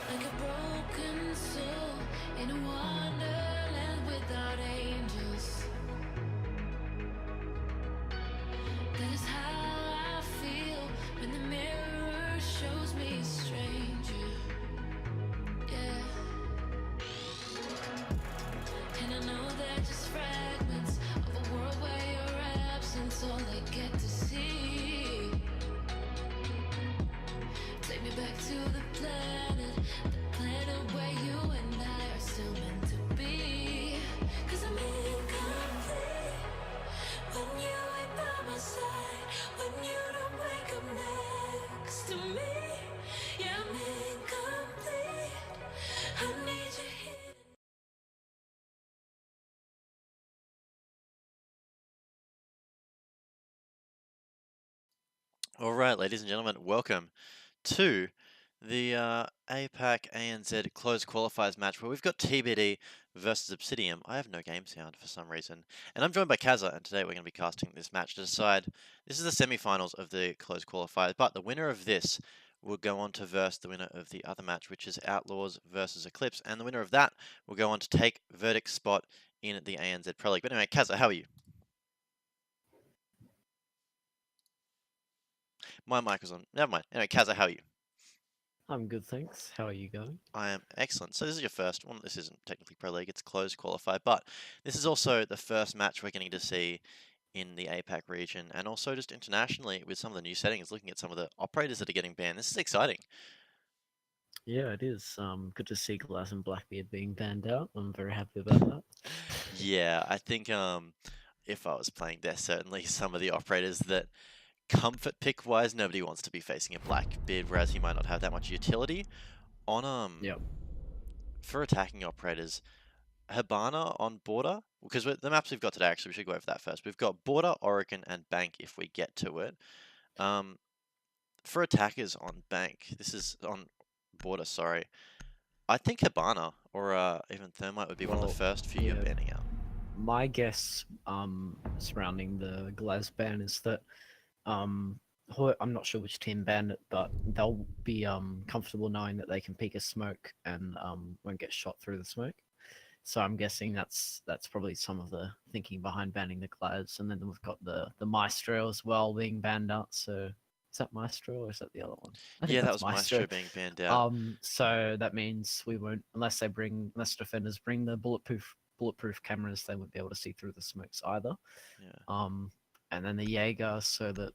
Like a broken soul in a wonderland without angels. That is how I feel when the mirror shows me a stranger. Yeah. And I know they're just fragments of a world where your absence all I get to see. Take me back to the planet where you and I are still meant to be. 'Cause I'm incomplete when you ain't by my side, when you don't wake up next to me. Yeah, I'm incomplete. I need you here. All right, ladies and gentlemen, welcome to the APAC ANZ closed qualifiers match where we've got TBD versus Obsidian. I have no game sound for some reason. And I'm joined by Kaza, and today we're going to be casting this match to decide. This is the semi-finals of the closed qualifiers, but the winner of this will go on to verse the winner of the other match, which is Outlaws versus Eclipse, and the winner of that will go on to take Verdict's spot in the ANZ Pro League. But anyway, Kaza, how are you? My mic was on. Never mind. Anyway, Kaza, how are you? I'm good, thanks. How are you going? I am excellent. So this is your first one. This isn't technically Pro League, it's closed qualifier, but this is also the first match we're getting to see in the APAC region and also just internationally with some of the new settings, looking at some of the operators that are getting banned. This is exciting. Yeah, it is. Good to see Glass and Blackbeard being banned out. I'm very happy about that. Yeah, I think if I was playing there, certainly some of the operators that comfort pick wise, nobody wants to be facing a Blackbeard, whereas he might not have that much utility. On Yep. For attacking operators, Habana on border, because the maps we've got today, actually, we should go over that first. We've got border, Oregon, and bank if we get to it. For attackers on bank, this is on border, sorry. I think Habana or even Thermite would be one of the first few you're banning out. My guess surrounding the Glass ban is that I'm not sure which team banned it, but they'll be comfortable knowing that they can peek a smoke and won't get shot through the smoke. So I'm guessing that's probably some of the thinking behind banning the Glass. And then we've got the Maestro as well being banned out. So is that Maestro or is that the other one? I think Yeah, that that's was Maestro being banned out. So that means we won't, unless defenders bring the bulletproof cameras, they won't be able to see through the smokes either. Yeah. And then the Jaeger, so that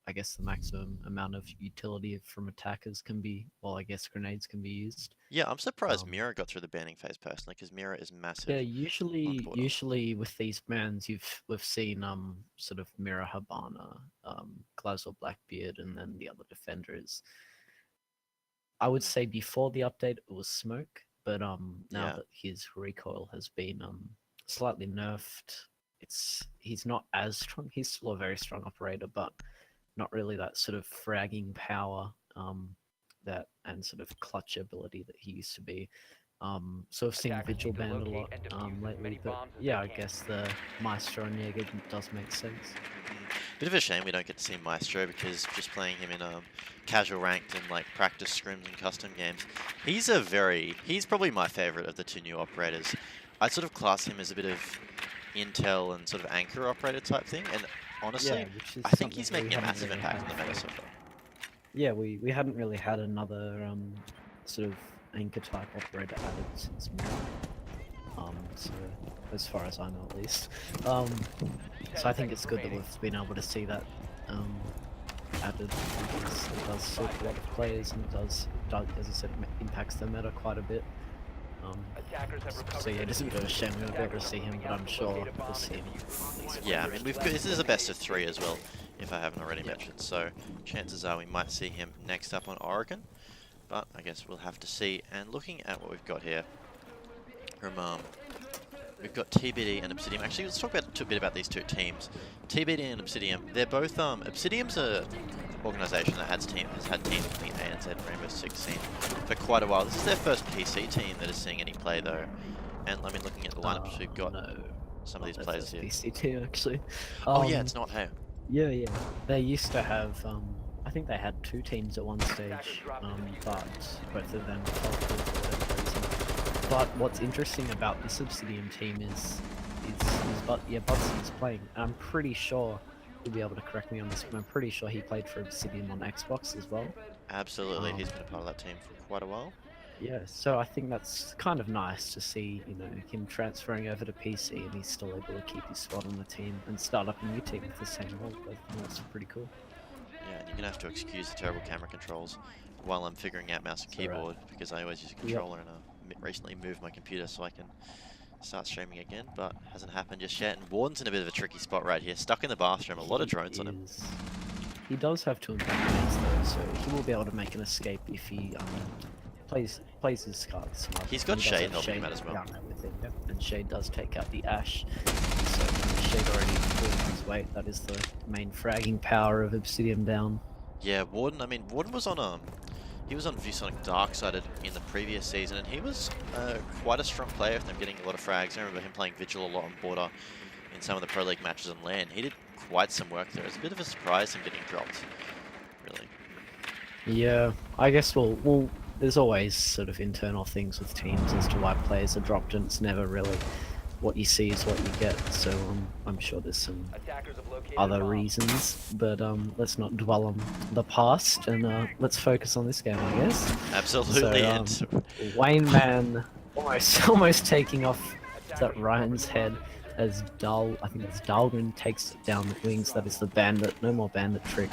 I guess the maximum amount of utility from attackers can be, well, I guess grenades can be used. Yeah, I'm surprised Mira got through the banning phase personally, because Mira is massive. Yeah, usually with these bans, we've seen sort of Mira, Habana, Glazor, Blackbeard, and then the other defenders. I would say before the update it was Smoke, but now that his recoil has been slightly nerfed, he's not as strong. He's still a very strong operator, but not really that sort of fragging power that and sort of clutch ability that he used to be. So I've seen Attackers Vigil need to banned a locate lot and defuse as lately, many but bombs as yeah, they I can. guess the Maestro and Jaeger does make sense. Bit of a shame we don't get to see Maestro because just playing him in casual ranked and like practice scrims and custom games, he's probably my favorite of the two new operators. I'd sort of class him as a bit of intel and sort of anchor operator type thing, and honestly, Yeah, which is I think something he's we making a hadn't massive really impact had on the meta so for. far. Yeah, we hadn't really had another sort of anchor type operator added since Mirror. So as far as I know, at least. So I think it's good that we've been able to see that added because it does suit a lot of players and it does as I said, impacts the meta quite a bit. Attackers have recovered So yeah, it is a bit of a shame we won't be able to see him, but I'm sure Locate a bomb we'll see and him. defuse. at least Yeah, I once. mean this is a best of 3 as well, if I haven't already Yeah. mentioned. So chances are we might see him next up on Oregon, but I guess we'll have to see. And looking at what we've got here from we've got TBD and Obsidian. Actually, let's talk a bit about these two teams. TBD and Obsidian. They're both Obsidian's a organisation that has had teams in the ANZ Rainbow Six scene for quite a while. This is their first PC team that is seeing any play though. And I mean, looking at the lineups, we've got No, some of not these their players first here. PCT actually. Oh yeah, it's not. Hey. Yeah. They used to have. I think they had 2 teams at one stage, but both of them fell through for whatever reason. But what's interesting about this Obsidian team is Butsy's playing. I'm pretty sure you'll be able to correct me on this, but I'm pretty sure he played for Obsidian on Xbox as well. Absolutely, he's been a part of that team for quite a while. Yeah, so I think that's kind of nice to see, him transferring over to PC and he's still able to keep his spot on the team and start up a new team with the same role. I think that's pretty cool. Yeah, and you're gonna have to excuse the terrible camera controls while I'm figuring out mouse and It's alright. keyboard because I always use a controller and recently moved my computer so I can start streaming again, but hasn't happened just yet. And Warden's in a bit of a tricky spot right here, stuck in the bathroom. A lot of drones on him. He does have 2 impact grenades though, so he will be able to make an escape if he plays his cards smart. He's got And he does Shade have helping him Shade out as well. down there with him, yep. And Shade does take out the Ash. So Shade already pulling his weight. That is the main fragging power of Obsidian down. Yeah, Warden. I mean, Warden was on he was on ViewSonic Darksided in the previous season, and he was quite a strong player for them, getting a lot of frags. I remember him playing Vigil a lot on Border in some of the Pro League matches on LAN. He did quite some work there. It's a bit of a surprise him getting dropped, really. Yeah, I guess there's always sort of internal things with teams as to why players are dropped, and it's never really what you see is what you get. So I'm sure there's some Attackers have located other a bomb. reasons, but let's not dwell on the past and let's focus on this game, I guess. Absolutely. So, Wayne Man almost taking off that Ryan's head as I think it's Dahlgren takes it down the wings. That is the bandit. No more bandit trick.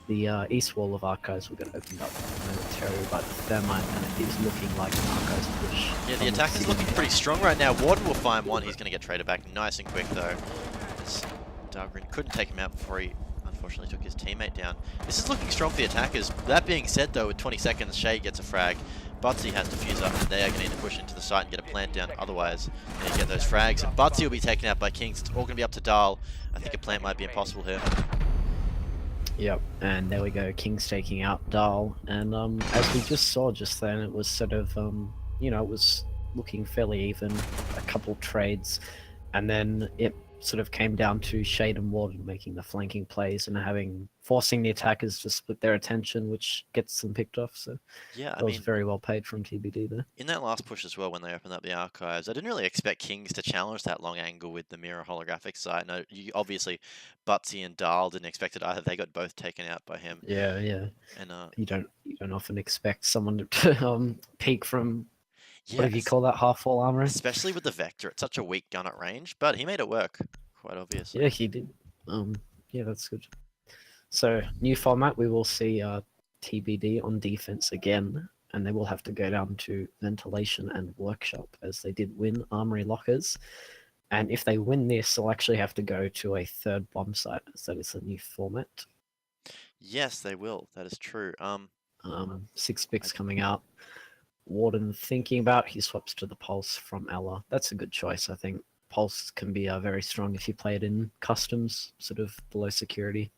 The east wall of Archives will get opened up momentarily by the Thermite, and it is looking like an Archives push. Yeah, the attack is looking pretty strong right now. Warden will find one. He's going to get traded back nice and quick, though. Dahlgren couldn't take him out before he unfortunately took his teammate down. This is looking strong for the attackers. That being said, though, with 20 seconds, Shade gets a frag. Butsy has Diffuser, and they are going to need to push into the site and get a plant down. Otherwise, they get those frags. And Butsy will be taken out by Kings. It's all going to be up to Dahl. I think a plant might be impossible here. Yep, and there we go. King's taking out Dahl, and as we just saw just then, it was sort of it was looking fairly even. A couple trades, and then it sort of came down to Shade and Warden making the flanking plays and forcing the attackers to split their attention, which gets them picked off. So Yeah, that was very well paid from TBD there. in that last push as well, when they opened up the archives, I didn't really expect Kings to challenge that long angle with the mirror holographic sight. No, obviously, Butsy and Dahl didn't expect it either. They got both taken out by him. Yeah. And You don't often expect someone to peek from what do you call that, half wall armor? Especially with the Vector, it's such a weak gun at range, but he made it work, quite obviously. Yeah, he did. Yeah, that's good. So new format, we will see TBD on defense again, and they will have to go down to ventilation and workshop as they did win armory lockers. And if they win this, they'll actually have to go to a third bomb site, as that is a new format. Yes, they will. That is true. 6 picks coming out. Warden thinking about, he swaps to the Pulse from Ella. That's a good choice, I think. Pulse can be very strong if you play it in customs, sort of below security.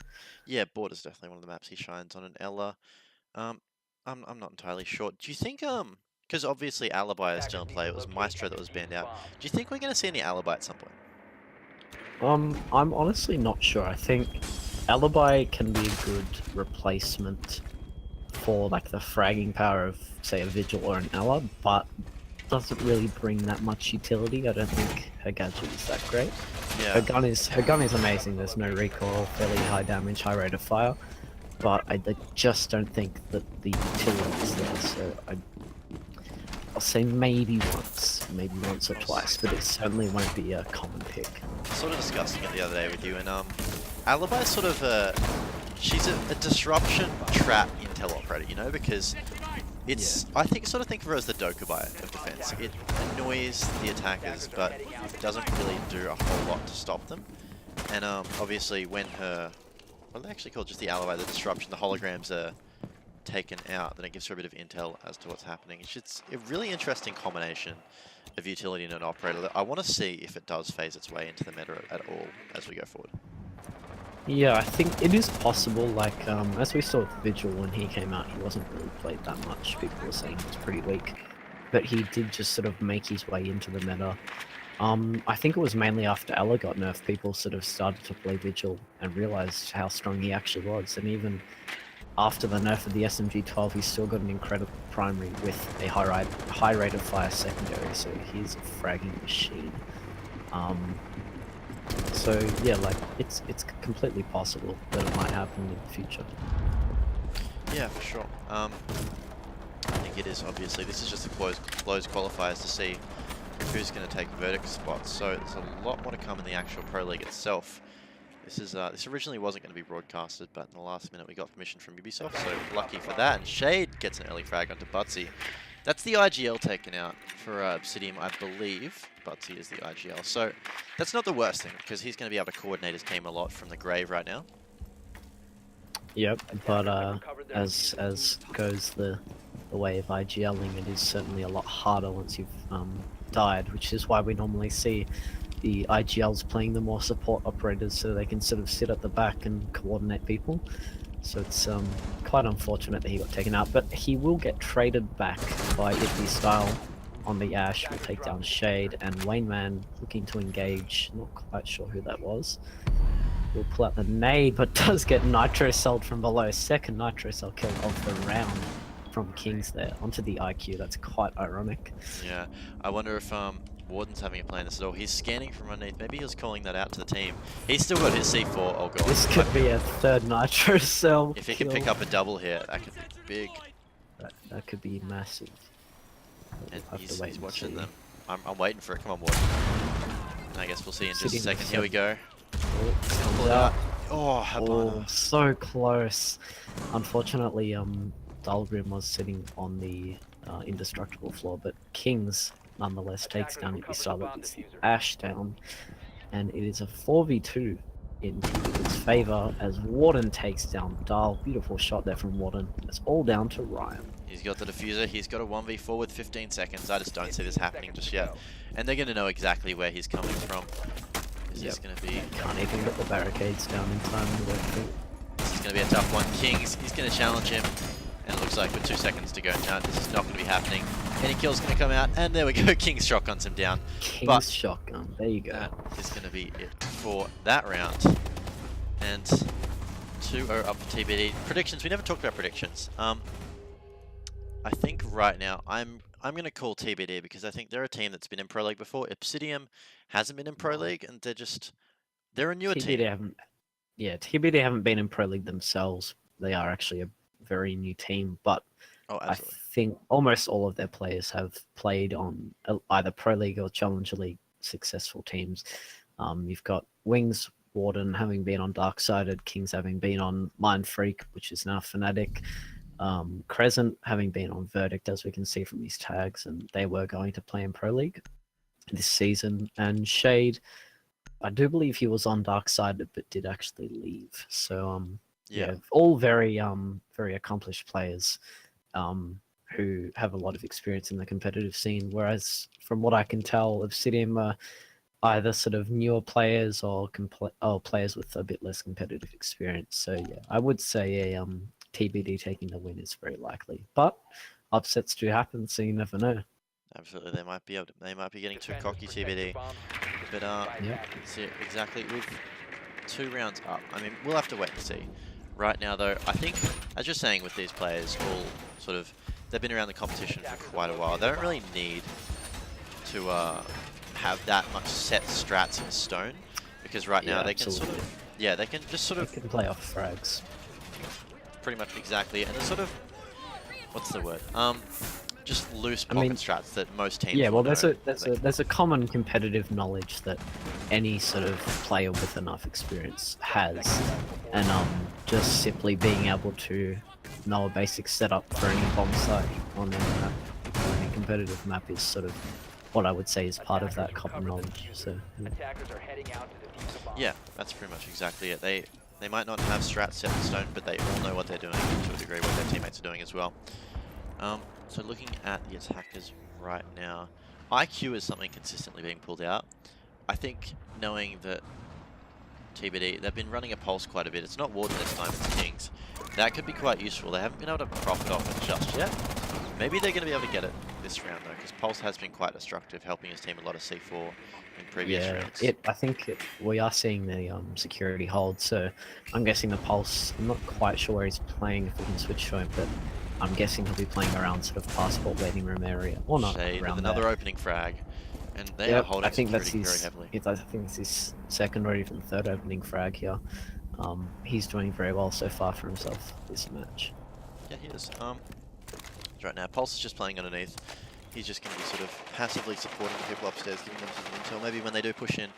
Yeah, Border's definitely one of the maps he shines on, and Ella. I'm not entirely sure. Do you think because obviously Alibi is still in play. It was Maestro that was banned out. Do you think we're going to see any Alibi at some point? I'm honestly not sure. I think Alibi can be a good replacement for like the fragging power of, say, a Vigil or an Ella, but doesn't really bring that much utility. I don't think her gadget is that great. Yeah. Her gun is amazing. There's no recoil, fairly high damage, high rate of fire, but I just don't think that the utility is there. So I'll say maybe once or twice, but it certainly won't be a common pick. Sort of discussing it the other day with you, and Alibi is sort of she's a disruption trap intel operator, you know, because it's I sort of think of her as the Dokubai of defense. It annoys the attackers, but doesn't really do a whole lot to stop them. And obviously when her, what are they actually called? Just the Alibi, the disruption, the holograms are taken out, then it gives her a bit of intel as to what's happening. It's a really interesting combination of utility and an operator that I want to see if it does phase its way into the meta at all as we go forward. Yeah, I think it is possible. Like, as we saw with Vigil when he came out, he wasn't really played that much. People were saying he was pretty weak, but he did just sort of make his way into the meta. I think it was mainly after Ella got nerfed, people sort of started to play Vigil and realized how strong he actually was. And even after the nerf of the SMG-12, he's still got an incredible primary with a high rate of fire secondary, so he's a fragging machine. So yeah, like it's completely possible that it might happen in the future. Yeah, for sure. I think it is, obviously. This is just a closed qualifiers to see who's going to take verdict spots, so there's a lot more to come in the actual Pro League itself. This originally wasn't going to be broadcasted, but in the last minute we got permission from Ubisoft, so lucky for that. And Shade gets an early frag onto Butsy. That's the IGL taken out for Obsidian, I believe. Butsy is the IGL, so that's not the worst thing, because he's going to be able to coordinate his team a lot from the grave right now. Yep, but as goes the way of IGLing, it is certainly a lot harder once you've died, which is why we normally see the IGLs playing the more support operators so they can sort of sit at the back and coordinate people. So it's quite unfortunate that he got taken out, but he will get traded back by Itby Style on the Ash. Will take down Shade, and Wayne Man looking to engage. Not quite sure who that was. Will pull out the nade, but does get Nitro Celled from below. Second Nitro Cell kill of the round from Kings there onto the IQ. That's quite ironic. Yeah, I wonder if Warden's having a plan this at all. He's scanning from underneath. Maybe he was calling that out to the team. He's still got his C4. Oh god. This could be a third Nitro Cell. If he can pick up a double here, that could be big. That could be massive. And We'll have to wait he's and watching see. them. I'm waiting for it. Come on, Warden. And I guess we'll see in just a Sitting second. Here we go. Oh, Pull it out. Oh, Habana. oh, so close. Unfortunately, Dahlgrim was sitting on the indestructible floor, but Kings nonetheless takes down Itby Style, gets the Ash down, and it is a 4v2 in TBD's favor as Warden takes down Dahl. Beautiful shot there from Warden. It's all down to Ryan. He's got the diffuser. He's got a 1v4 with 15 seconds. I just don't see this happening just yet. And they're going to know exactly where he's coming from. Is this going to be... Can't even get the barricades down in time. I don't think. This is going to be a tough one. Kings, he's going to challenge him. And it looks like with 2 seconds to go now, this is not going to be happening. Any kill's going to come out. And there we go. Kings shotguns him down. King's shotgun. There you go. That is going to be it for that round. And 2-0 up for TBD. Predictions. We never talked about predictions. I think right now I'm going to call TBD because I think they're a team that's been in Pro League before. Obsidian hasn't been in Pro League, and they're a newer team. TBD haven't been in Pro League themselves. They are actually a very new team, but I think almost all of their players have played on either Pro League or Challenger League successful teams. You've got Wings, Warden having been on Darksided, Kings having been on Mind Freak, which is now Fnatic, Crescent having been on Verdict, as we can see from these tags, and they were going to play in Pro League this season. And Shade, I do believe he was on Darksided, but did actually leave. So yeah, all very very accomplished players who have a lot of experience in the competitive scene. Whereas from what I can tell, Obsidian are either sort of newer players or players with a bit less competitive experience. So yeah, I would say a TBD taking the win is very likely, but upsets do happen, so you never know. Absolutely, they might be getting too Defenders cocky, protect your TBD. bomb. But Yep. see exactly with 2 rounds up. I mean, we'll have to wait and see. Right now, though, I think, as you're saying with these players, all sort of, they've been around the competition for quite a while. They don't really need to have that much set strats in stone, because right now Yeah, they can sort absolutely. of, yeah, they can just sort They of can play off frags. pretty much exactly, and it's sort of, what's the word? Just loose I pocket mean, strats that most teams Yeah, will well, know there's they can- a common competitive knowledge that any sort of player with enough experience has, and just simply being able to know a basic setup for any bomb site on any map, or any competitive map, is sort of what I would say is part of that common knowledge. So yeah. Attackers are heading out to defuse the bomb. Yeah, that's pretty much exactly it. They might not have strats set in stone, but they all know what they're doing, and to a degree what their teammates are doing as well. So looking at the attackers right now, IQ is something consistently being pulled out. I think knowing that TBD, they've been running a pulse quite a bit. It's not Warden this time, it's Kings. That could be quite useful. They haven't been able to profit off it just yet. Maybe they're going to be able to get it this round though, because Pulse has been quite destructive, helping his team a lot of C4 in previous rounds. I think we are seeing the security hold, so I'm guessing the Pulse, I'm not quite sure where he's playing, if we can switch to him, but I'm guessing he'll be playing around sort of passport waiting room area, or not Shade with around another there. opening frag, and they are Yep, holding I think that's security very his. heavily. I think it's his second or even third opening frag here. He's doing very well so far for himself this match. Yeah, he is. Right now, Pulse is just playing underneath. He's just going to be sort of passively supporting the people upstairs, giving them some intel. Maybe when they do push in,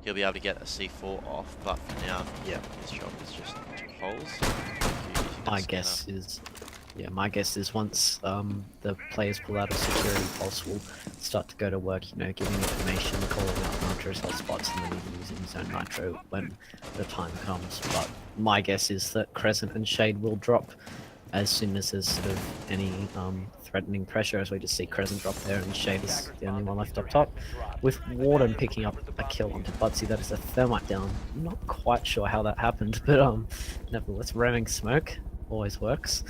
he'll be able to get a C4 off. But for now, yeah, his job is just to hold. My guess is once the players pull out of security, Pulse will start to go to work, you know, giving information, calling out Nitro's hotspots, and then even using his own Nitro when the time comes. But my guess is that Crescent and Shade will drop as soon as there's sort of any threatening pressure, as we just see Crescent drop there, and Shade is the only one left up top. With Warden picking up a kill onto Butsy, that is a thermite down. I'm not quite sure how that happened, but nevertheless, ramming smoke always works.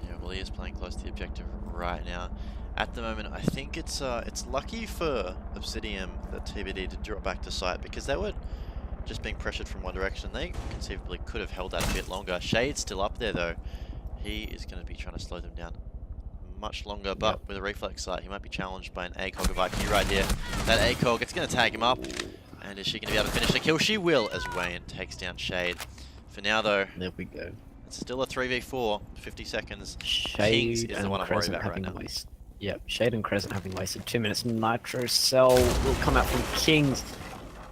Yeah, well, he is playing close to the objective right now. At the moment, I think it's lucky for Obsidian that TBD did drop back to site, because they were just being pressured from one direction. They conceivably could have held that a bit longer. Shade's still up there though. He is going to be trying to slow them down much longer, but with a reflex sight, he might be challenged by an ACOG of IQ right here. That ACOG, it's going to tag him up. And is she going to be able to finish the kill? She will, as Wayne takes down Shade. For now though, There we go. it's still a 3v4, 50 seconds. Shade Kings is the and one I'm worried Crescent about right having now. Yep, Shade and Crescent having wasted 2 minutes. Nitro Cell will come out from Kings.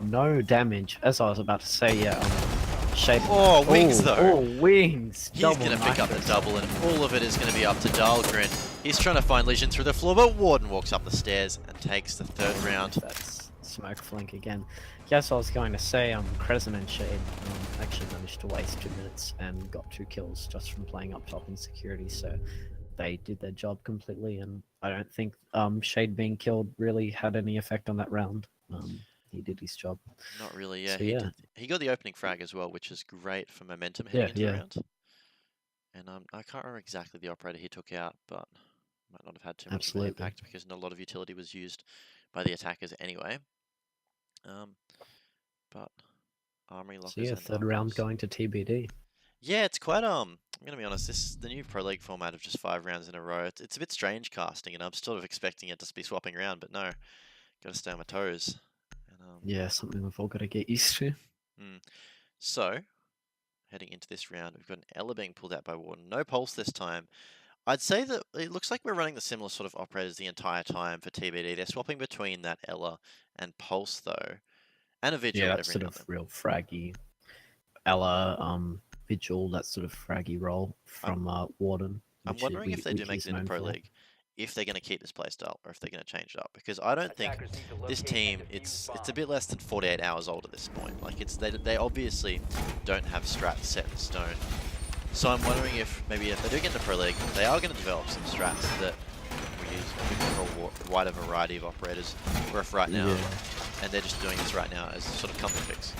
No damage. As I was about to say, yeah. Shade. Oh, wings though. Oh, wings. He's going to pick up the double, and all of it is going to be up to Dahlgren. He's trying to find Legion through the floor, but Warden walks up the stairs and takes the third round. That's smoke flank again. Yes, I was going to say, Crescent and Shade actually managed to waste 2 minutes and got 2 kills just from playing up top in security, so they did their job completely, and I don't think Shade being killed really had any effect on that round. He did his job. Not really, yeah. So, He got the opening frag as well, which is great for momentum heading into the round. And I can't remember exactly the operator he took out, but might not have had too much of an impact because not a lot of utility was used by the attackers anyway. But Armory Lockers. So yeah, third round going to TBD. Yeah, it's quite I'm gonna be honest, the new Pro League format of just 5 rounds in a row, it's a bit strange casting, and I'm sort of expecting it to be swapping around, but no. Gotta stay on my toes. And, yeah, something we've all got to get used to. So, heading into this round, we've got an Ella being pulled out by Warden. No pulse this time. I'd say that it looks like we're running the similar sort of operators the entire time for TBD. They're swapping between that Ella and Pulse though, and a Vigil. Yeah, that's sort of real fraggy. Ella, Vigil, that sort of fraggy role from Warden. I'm wondering if they do make it in the Pro League, if they're going to keep this playstyle or if they're going to change it up, because I don't think this team, it's a bit less than 48 hours old at this point. Like they obviously don't have strats set in stone. So I'm wondering if maybe if they do get into Pro League, they are going to develop some strats that we use a bit more wider variety of operators. Where if right now, and they're just doing this right now as sort of comfort fix.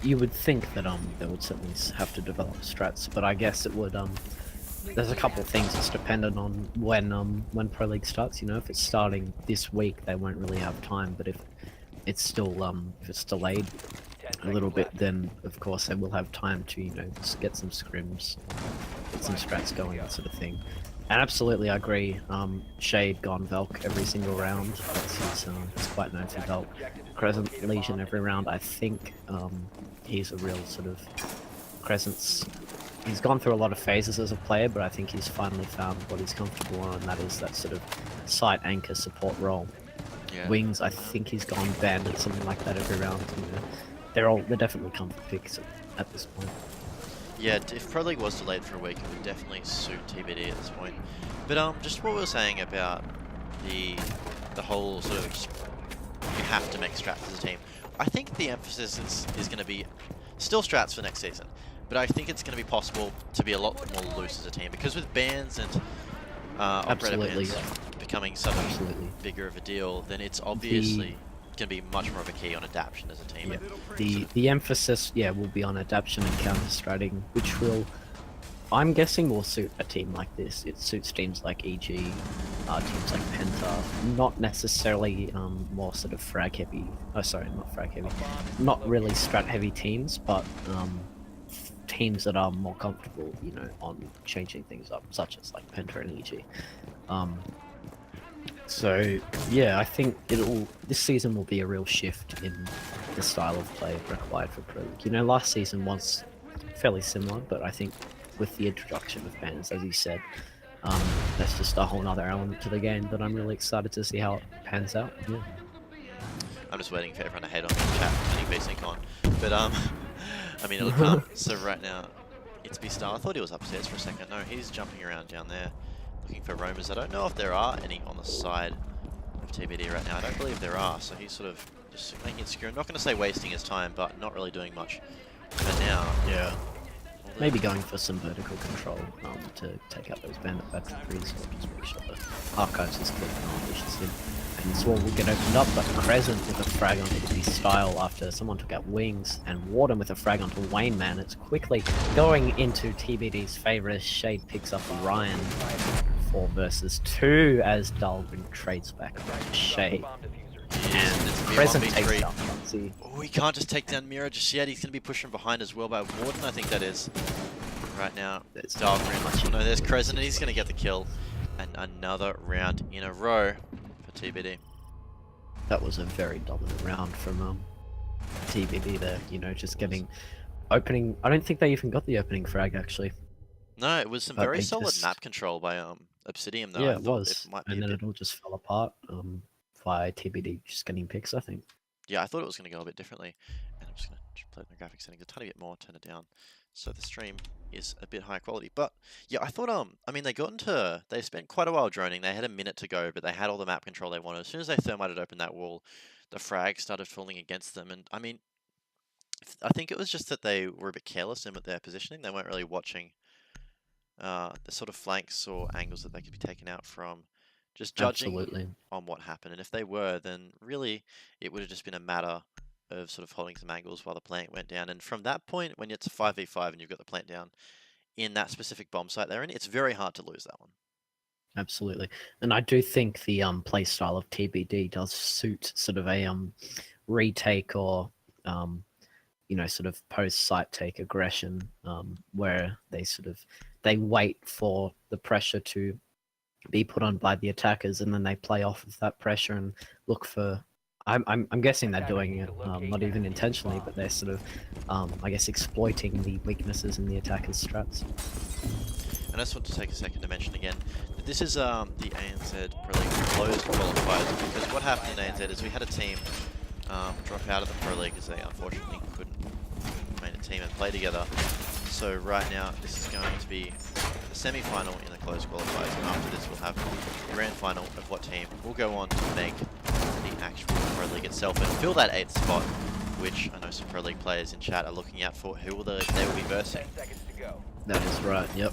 You would think that they would certainly have to develop strats, but I guess it would there's a couple of things that's dependent on when Pro League starts. You know, if it's starting this week, they won't really have time. But if it's still if it's delayed 10 a little seconds bit, left. then of course they will have time to, you know, just get some scrims, get some strats going, that sort of thing. And absolutely, I agree. Shade gone Velk every single round. He's quite known for Velk. Crescent Legion every round. I think he's a real sort of Crescent's. He's gone through a lot of phases as a player, but I think he's finally found what he's comfortable on, and that is that sort of site anchor support role. Yeah. Wings, I think he's gone bandit, something like that every round. You know, they're definitely comfort picks at this point. Yeah, if Pro League was delayed for a week, it would definitely suit TBD at this point. But just what we were saying about the whole sort of you have to make strats as a team. I think the emphasis is going to be still strats for next season, but I think it's going to be possible to be a lot more loose as a team because with bans and operator Absolutely, bans yeah. becoming so much Absolutely. bigger of a deal, then it's obviously going to be much more of a key on adaptation as a team. Yeah. The emphasis, yeah, will be on adaptation and counter-stratting, which will, I'm guessing, will suit a team like this. It suits teams like EG, teams like Penta, not necessarily more sort of frag-heavy. Oh, sorry, not frag-heavy. Not really strat-heavy teams, but teams that are more comfortable, you know, on changing things up, such as like Penta and EG. So yeah, I think this season will be a real shift in the style of play required for Pro League. You know, last season was fairly similar, but I think with the introduction of bans, as you said, that's just a whole other element to the game that I'm really excited to see how it pans out. Yeah. I'm just waiting for everyone to hate on me in chat, getting VSync on. But I mean it'll come. So right now, it's B-Star. I thought he was upstairs for a second. No, he's jumping around down there, looking for roamers. I don't know if there are any on the side of TBD right now. I don't believe there are. So he's sort of just making it secure. I'm not going to say wasting his time, but not really doing much for now. Yeah. Maybe going for some vertical control to take out those bandit batteries, or just make sure the archives is clear and ambitious in. And Swall will get opened up, but Crescent with a frag onto the style after someone took out Wings, and Warden with a frag onto Wayne Man. It's quickly going into TBD's favour as Shade picks up Ryan 4 versus 2 as Dahlgren trades back on Shade. And It's gonna be Crescent 1v3. takes down Fonzie. Oh, he can't just take down Mira just yet. He's going to be pushed from behind as well by Warden, I think that is. Right now, it's Dahlgren. Oh, no, there's Crescent, and he's going to get the kill. And another round in a row for TBD. That was a very dominant round from TBD there, you know, just getting opening. I don't think they even got the opening frag actually. No, it was some But very they solid just- map control by Obsidian though. Yeah, I it thought was. it might be And a then bit... it all just fell apart by TBD just getting picks, I think. Yeah, I thought it was going to go a bit differently. And I'm just going to play the graphic settings a tiny bit more, turn it down. So the stream is a bit higher quality. But yeah, I thought, I mean, they spent quite a while droning. They had a minute to go, but they had all the map control they wanted. As soon as they thermited open that wall, the frag started falling against them. And I mean, I think it was just that they were a bit careless in their positioning. They weren't really watching the sort of flanks or angles that they could be taken out from. Just judging Absolutely. on what happened. And if they were, then really it would have just been a matter of sort of holding some angles while the plant went down. And from that point, when it's a 5v5 and you've got the plant down in that specific bomb site they're in, it's very hard to lose that one. Absolutely. And I do think the play style of TBD does suit sort of a retake or you know, sort of post site take aggression, where they wait for the pressure to be put on by the attackers, and then they play off of that pressure and look for. I'm guessing they're doing it not even intentionally, but they're sort of I guess exploiting the weaknesses in the attackers' strats. And I just want to take a second to mention again that this is the ANZ Pro League closed qualifiers, because what happened in ANZ is we had a team drop out of the Pro League as they unfortunately couldn't remain a team and play together. So right now this is going to be the semi-final in the closed qualifiers, and after this we'll have the grand final of what team will go on to make the actual Pro League itself and fill that 8th spot, which I know some Pro League players in chat are looking out for who they will be versing. 10 seconds to go. That is right. Yep.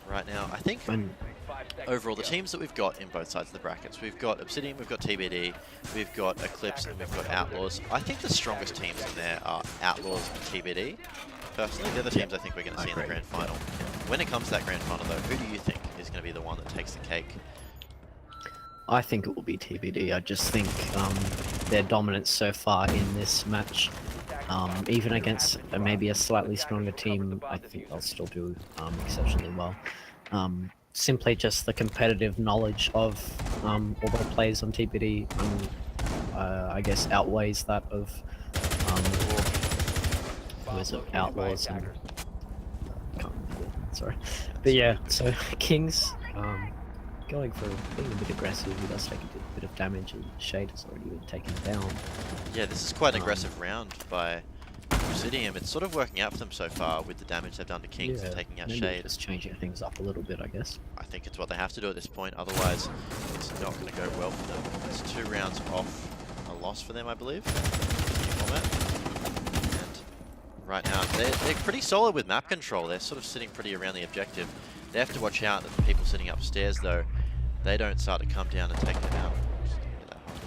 Right now, I think And 5 seconds overall to the go. teams that we've got in both sides of the brackets, we've got Obsidian, we've got TBD, we've got Eclipse, and we've got Outlaws. I think the strongest teams in there are Outlaws and TBD. Personally, they're the teams I think we're going to see in the agree. grand final. When it comes to that grand final, though, who do you think is going to be the one that takes the cake? I think it will be TBD. I just think their dominance so far in this match, even against maybe a slightly stronger team, I think they'll still do exceptionally well. Simply just the competitive knowledge of all the players on TBD, I guess, outweighs that of who is it? Outlaws and can't remember. Sorry, but yeah. So Kings going for being a bit aggressive. He does take a bit of damage, and Shade has already been taken down. Yeah, this is quite an aggressive round by Obsidian. It's sort of working out for them so far with the damage they've done to Kings and taking out maybe Shade. just changing things up a little bit, I guess. I think it's what they have to do at this point, otherwise it's not going to go well for them. It's 2 rounds off a loss for them, I believe. And right now, they're pretty solid with map control. They're sort of sitting pretty around the objective. They have to watch out that the people sitting upstairs, though, they don't start to come down and take them out.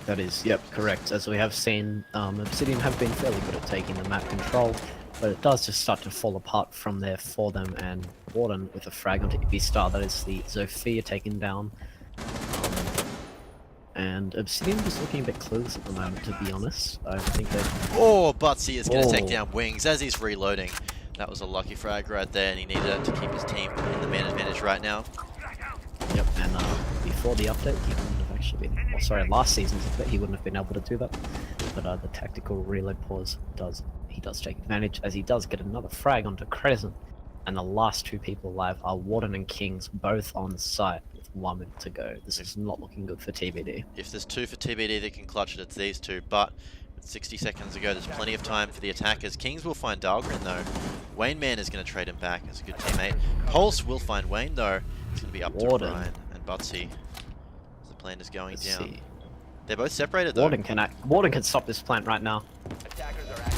That is, yep, correct. As we have seen, Obsidian have been fairly good at taking the map control, but it does just start to fall apart from there for them, and Warden with a frag onto EB Star, that is the Zofia taken down. And Obsidian just looking a bit clueless at the moment, to be honest. I think that... Oh, Butsy is going to take down Wings as he's reloading. That was a lucky frag right there, and he needed to keep his team in the man advantage right now. Yep, and before the update, he wouldn't have actually been... Oh, sorry, last season's update, he wouldn't have been able to do that. But the tactical reload pause does take advantage, as he does get another frag onto Crescent. And the last 2 people alive are Warden and Kings, both on site with 1 minute to go. This is not looking good for TBD. If there's 2 for TBD that can clutch it, it's these 2. But with 60 seconds to go, there's plenty of time for the attackers. Kings will find Dahlgren, though. Wayne Man is going to trade him back as a good teammate. Pulse will find Wayne, though. It's going to be up Warden. to Ryan and Butsy. As the plant is going Let's down. see. They're both separated, though. Warden can stop this plant right now. Attackers are active.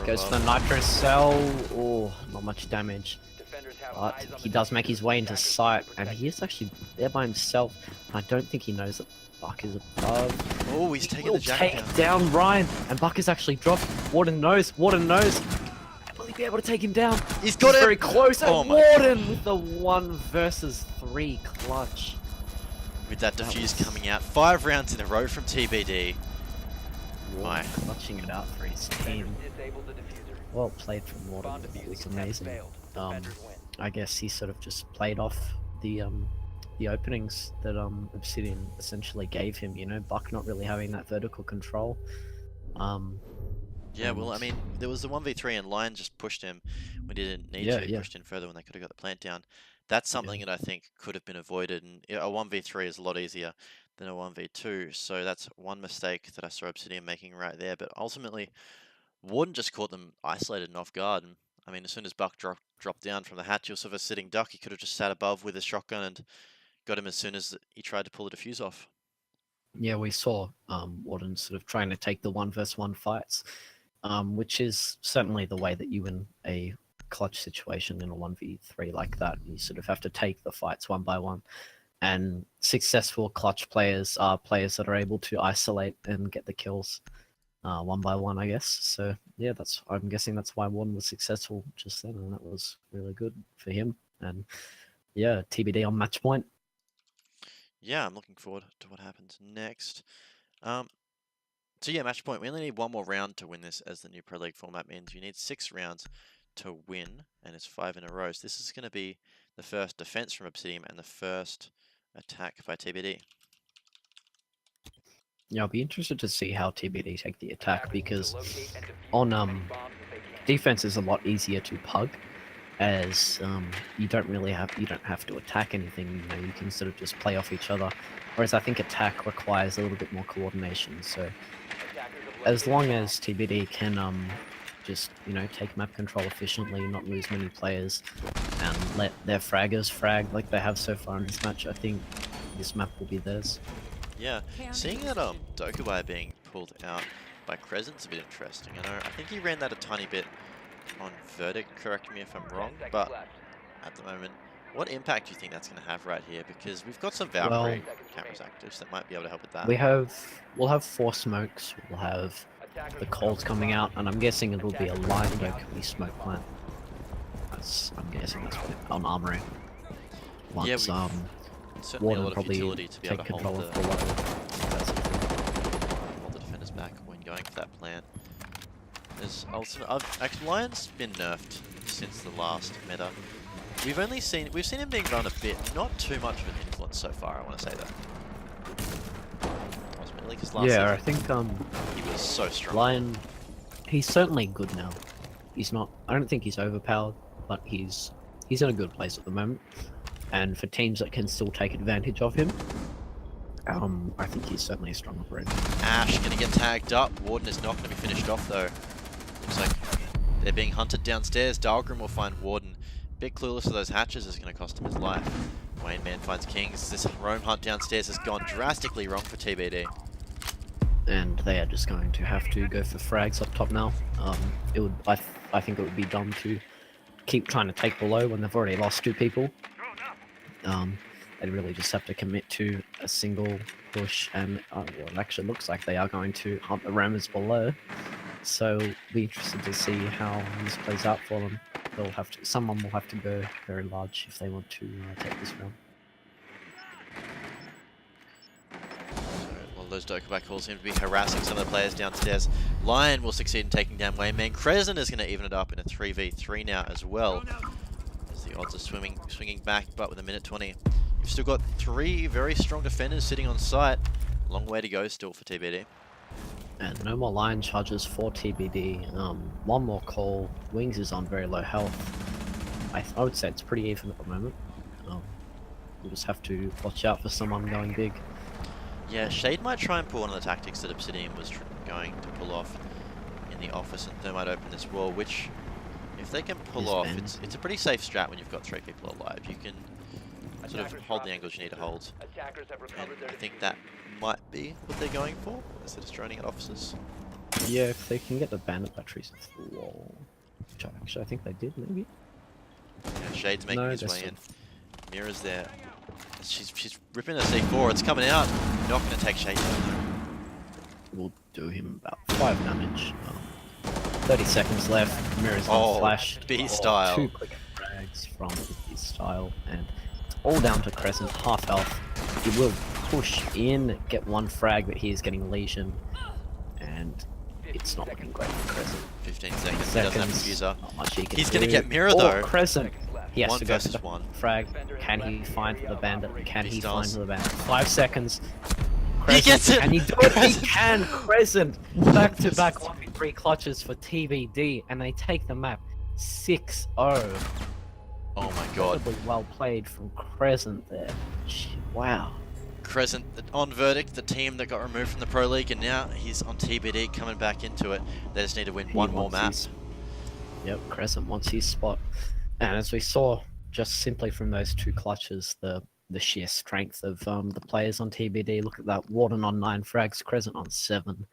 Goes for the nitro cell. Oh, not much damage. Defenders have But eyes on he the does make his way into attackers sight, will be and protected. he is actually there by himself. I don't think he knows that Buck is above. Oh, he's He taking will the jacket take down. down Ryan, and Buck is actually dropped. Warden knows. Will he be able to take him down? He's got He's him! very close. Oh And my Warden with the 1 versus 3 clutch. With that That defuse was- coming out. 5 rounds in a row from TBD. Warden clutching it out for his team. Defenders disabled the diffuser. Well played from Warden. Bomb That defusing was attempt amazing. failed. Um, Defenders win. I guess he sort of just played off the openings that Obsidian essentially gave him. You know, Buck not really having that vertical control. Yeah, well, I mean, there was the 1v3 and Lion just pushed him when he didn't need to. He pushed in further when they could have got the plant down. That's something that I think could have been avoided, and a 1v3 is a lot easier than a 1v2, so that's one mistake that I saw Obsidian making right there, but ultimately, Warden just caught them isolated and off guard, and I mean, as soon as Buck dropped down from the hatch, he was sort of a sitting duck. He could have just sat above with his shotgun and got him as soon as he tried to pull the defuse off. Yeah, we saw Warden sort of trying to take the 1 versus 1 fights, which is certainly the way that you win a clutch situation in a 1v3 like that. You sort of have to take the fights 1 by 1. And successful clutch players are players that are able to isolate and get the kills 1 by 1, I guess. So yeah, I'm guessing that's why Warden was successful just then, and that was really good for him. And yeah, TBD on match point. Yeah, I'm looking forward to what happens next. So yeah, match point. We only need 1 more round to win this, as the new Pro League format means. You need 6 rounds to win, and it's 5 in a row. So this is going to be the first defense from Obsidian and the first attack by TBD. Yeah, I'll be interested to see how TBD take the attack, Attackers need to because locate and defuse on as many bombs as they can. defense is a lot easier to pug, as you don't have to attack anything. You know, you can sort of just play off each other. Whereas I think attack requires a little bit more coordination. So Attackers have as located long a bomb. as TBD can just take map control efficiently, not lose many players, and let their fraggers frag like they have so far in this match, I think this map will be theirs. Yeah, seeing that Dokubai being pulled out by Crescent's a bit interesting. I think he ran that a tiny bit on Verdict, correct me if I'm 10 wrong, seconds but left. at the moment, what impact do you think that's going to have right here? Because we've got some Valkyrie Well, cameras active, so that might be able to help with that. We'll have 4 smokes. We'll have Attackers the will coals cover coming bombs. out, and I'm guessing it'll be a light Valkyrie smoke plant. I'm guessing that's what on armory. Yeah, Once certainly a Warden lot of probably utility to be take able to control hold of the low. hold the defenders back when going for that plan. There's also Lion's been nerfed since the last meta. We've seen him being run a bit, not too much of an influence so far. I want to say that. Ultimately, because last Yeah, I season think he was so strong. Lion, he's certainly good now. He's not. I don't think he's overpowered, but he's in a good place at the moment. And for teams that can still take advantage of him, I think he's certainly a strong operator. Ash gonna get tagged up. Warden is not gonna be finished off though. Looks like they're being hunted downstairs. Dahlgren will find Warden. Bit clueless of those hatches is gonna cost him his life. Wayne Man finds Kings. This roam hunt downstairs has gone drastically wrong for TBD. And they are just going to have to go for frags up top now. It would. I think it would be dumb to keep trying to take below when they've already lost 2 people. They really just have to commit to a single push, and well, it actually looks like they are going to hunt the rammers below. So be interested to see how this plays out for them. They'll have to. Someone will have to go very large if they want to take this round. Well, those Dokkaeback calls seem to be harassing some of the players downstairs. Lion will succeed in taking down Wayman. Crescent is going to even it up in a 3v3 now as well. As the odds are swinging back, but with a minute 20. You've still got 3 very strong defenders sitting on site. Long way to go still for TBD. And no more line charges for TBD. One more call. Wings is on very low health. I would say it's pretty even at the moment. We'll just have to watch out for someone going big. Yeah, Shade might try and pull one of the tactics that Obsidian was going to pull off in the office, and Thermite open this wall, which, if they can pull off, it's a pretty safe strat when you've got 3 people alive. You can sort of hold the angles you need to hold. And I think that might be what they're going for, instead of droning at officers. Yeah, if they can get the bandit batteries off the wall. Which actually I think they did, maybe? Yeah, Shade's making No, his they're way still- in. Mira's there. She's ripping a C4, it's coming out. Not going to take Shade down. We'll do him about 5 damage. 30 seconds left. Mirror's gonna flash. Beast style. 2 quick frags from Beast style, and it's all down to Crescent, half health. He will push in, get 1 frag, but he is getting lesion, and it's not looking great for Crescent. 15 seconds, he doesn't have diffuser. Not much he can He's going to do. get Mira Oh, though. Crescent. He has 1 to go versus for the 1. frag. Can he find the bandit? Can he Beast find does. the bandit? 5 seconds. He gets it! Can he do it? He Crescent. can! Crescent! Back-to-back 1v3 clutches for TBD, and they take the map 6-0. Oh my god. Incredibly well played from Crescent there. Wow. Crescent on verdict, the team that got removed from the Pro League, and now he's on TBD coming back into it. They just need to win He one more wants map. his- Yep, Crescent wants his spot. And as we saw, just simply from those 2 clutches, the sheer strength of the players on TBD. Look at that. Warden on 9 frags, Crescent on 7.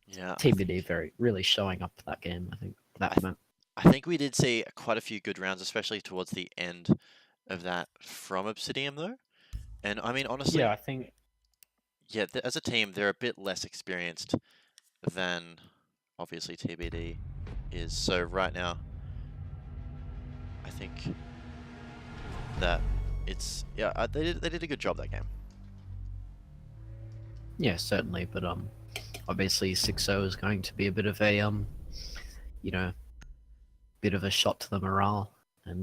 Yeah. TBD really showing up for that game, I think. That map. I think we did see quite a few good rounds, especially towards the end of that from Obsidian though. And I mean, honestly, Yeah, I think. yeah, as a team, they're a bit less experienced than obviously TBD is. So right now, I think that it's they did a good job that game. Yeah, certainly, but obviously 6-0 is going to be a bit of a bit of a shot to the morale, and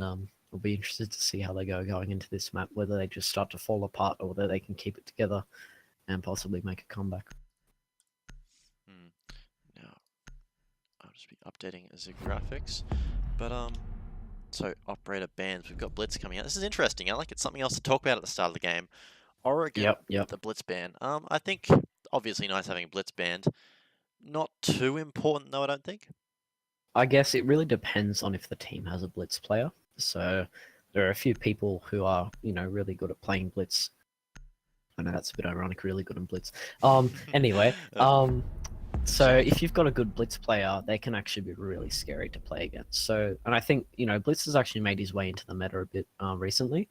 we'll be interested to see how they go going into this map, whether they just start to fall apart or whether they can keep it together and possibly make a comeback. Now, I'll just be updating the graphics, but so operator bans. We've got Blitz coming out. This is interesting. I like it's something else to talk about at the start of the game. Oregon, Yep. the Blitz ban. I think obviously nice having Blitz banned. Not too important though, I don't think. I guess it really depends on if the team has a Blitz player. So there are a few people who are, really good at playing Blitz. I know that's a bit ironic, really good at Blitz. Anyway, so if you've got a good Blitz player, they can actually be really scary to play against. So, and I think, Blitz has actually made his way into the meta a bit recently.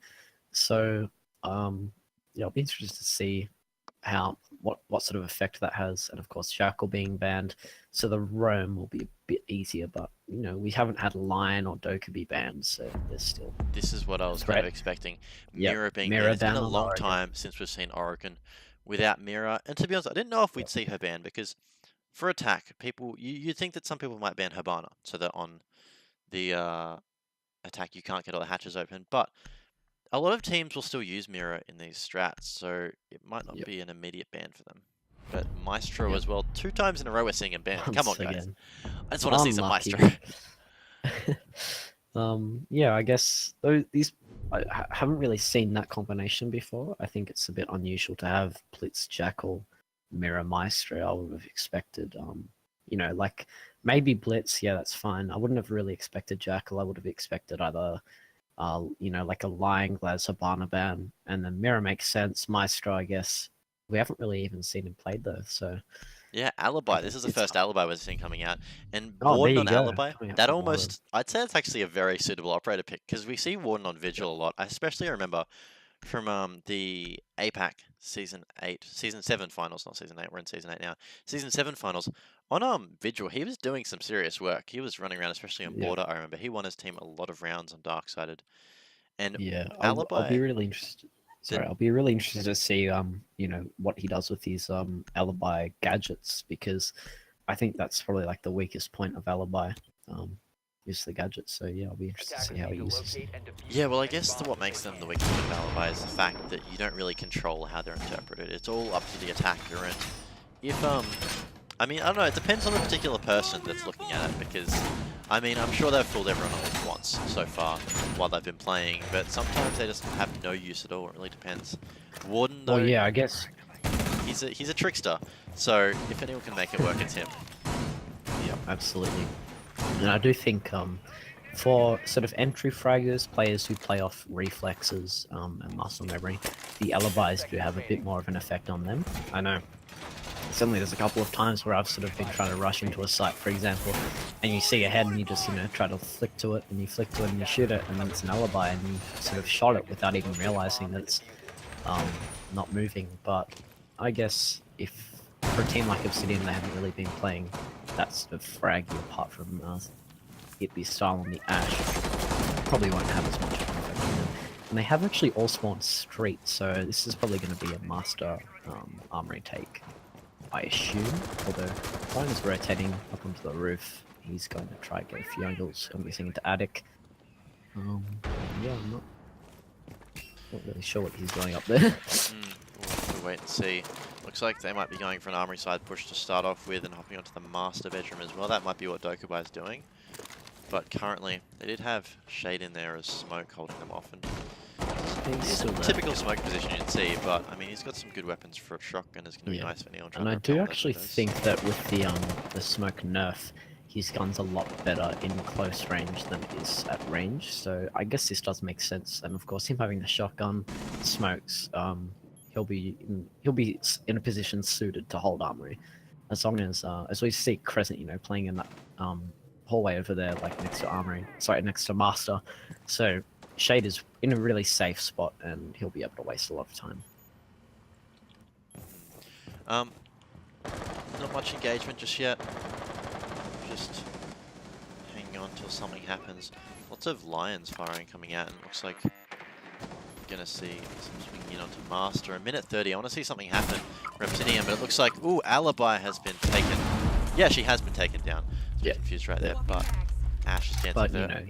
So, I'll be interested to see what sort of effect that has, and of course Shackle being banned, so the roam will be a bit easier. But we haven't had Lion or Doka be banned, so there's still This is what I was kind of expecting. Yep, Mirror being Mirror banned. It's been ban a on long Oregon. time since we've seen Oregon without Mirror. And to be honest, I didn't know if we'd see her banned because for attack, you'd think that some people might ban Hibana so that on the attack you can't get all the hatches open. But a lot of teams will still use Mirror in these strats, so it might not Yep. be an immediate ban for them. But Maestro Yep. as well, 2 times in a row we're seeing him banned. Come on, Once guys. again. I just want to see some Unlucky. Maestro. Yeah, I guess these I haven't really seen that combination before. I think it's a bit unusual to have Blitz, Jackal, Mirror, Maestro. I would have expected, like maybe Blitz. Yeah, that's fine. I wouldn't have really expected Jackal. I would have expected either, like a Lying Glass Hibana ban, and then Mirror makes sense. Maestro, I guess we haven't really even seen him played though, so. Yeah, Alibi. This is the It's- first Alibi we're seeing coming out. And Oh, there Warden you on go, Alibi, coming out that from almost, I'd say it's actually a very suitable operator pick because we see Warden on Vigil a lot. I especially remember from the APAC Season 7 finals, not Season 8, we're in Season 8 now. Season 7 finals, on Vigil, he was doing some serious work. He was running around, especially on Yeah. Border, I remember. He won his team a lot of rounds on Dark-Sided. And Yeah, Alibi... I'll be really interested. Sorry, I'll be really interested to see what he does with his Alibi gadgets, because I think that's probably like the weakest point of Alibi, is the gadgets. So yeah, I'll be interested to see how he uses them. Yeah, well, I guess what makes them the weakest of Alibi is the fact that you don't really control how they're interpreted. It's all up to the attacker, and if, I mean, I don't know, it depends on the particular person that's looking at it, because, I mean, I'm sure they've fooled everyone at least once so far while they've been playing, but sometimes they just have no use at all. It really depends. Warden, though, Well, yeah, I guess. he's a trickster, so if anyone can make it work, it's him. Yeah, absolutely. And I do think for sort of entry fraggers, players who play off reflexes and muscle memory, the alibis do have a bit more of an effect on them. I know. Suddenly there's a couple of times where I've sort of been trying to rush into a site, for example, and you see a head and you just, try to flick to it, and you flick to it and you shoot it, and then it's an alibi, and you sort of shot it without even realizing that it's not moving. But I guess if for a team like Obsidian, they haven't really been playing that sort of fraggy apart from it be style on the Ash, probably won't have as much of an effect on them. And they have actually all spawned street, so this is probably going to be a master armory take, I assume. Although Brian is rotating up onto the roof, he's going to try and get a few angles. I'm guessing into attic. Yeah, I'm not really sure what he's doing up there. We'll have to wait and see. Looks like they might be going for an armory side push to start off with and hopping onto the master bedroom as well. That might be what Dokubai is doing. But currently, they did have Shade in there as smoke holding them off. And it's a typical smoke position you'd see, but I mean, he's got some good weapons for a shotgun. It's going to be nice for Neon. And I do actually think that with the smoke nerf, his gun's a lot better in close range than it is at range. So I guess this does make sense. And of course, him having the shotgun, smokes, he'll be in a position suited to hold armory, as long as we see Crescent, playing in that hallway over there, like next to armory, next to master. So Shade is in a really safe spot, and he'll be able to waste a lot of time. Not much engagement just yet. Just hanging on till something happens. Lots of lions firing coming out, and it looks like we're gonna see some swinging in onto Master. A minute 30. I want to see something happen for Obsidian, but it looks like Alibi has been taken. Yeah, she has been taken down. Yeah, confused right there, but Ash is getting But there.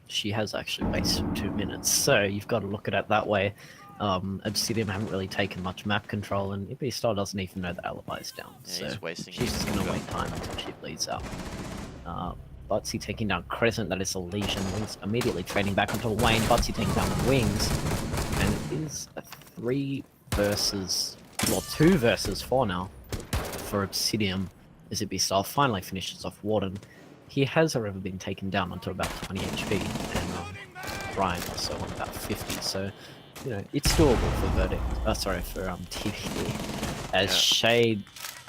She has actually wasted 2 minutes, so you've got to look at it that way. Obsidian haven't really taken much map control, and Ibby Star doesn't even know the alibi's down. Yeah, so he's wasting she's his just going to gun. wait time until she bleeds out. Butsy taking down Crescent, that is a Legion. Wings immediately trading back onto Wayne. Butsy taking down Wings, and it is a 2 versus 4 now for Obsidian, as Ibby Star finally finishes off Warden. He has, however, been taken down onto about 20 HP, and Brian also on about 50, so, it's doable for Verdict. For TBD. As Shade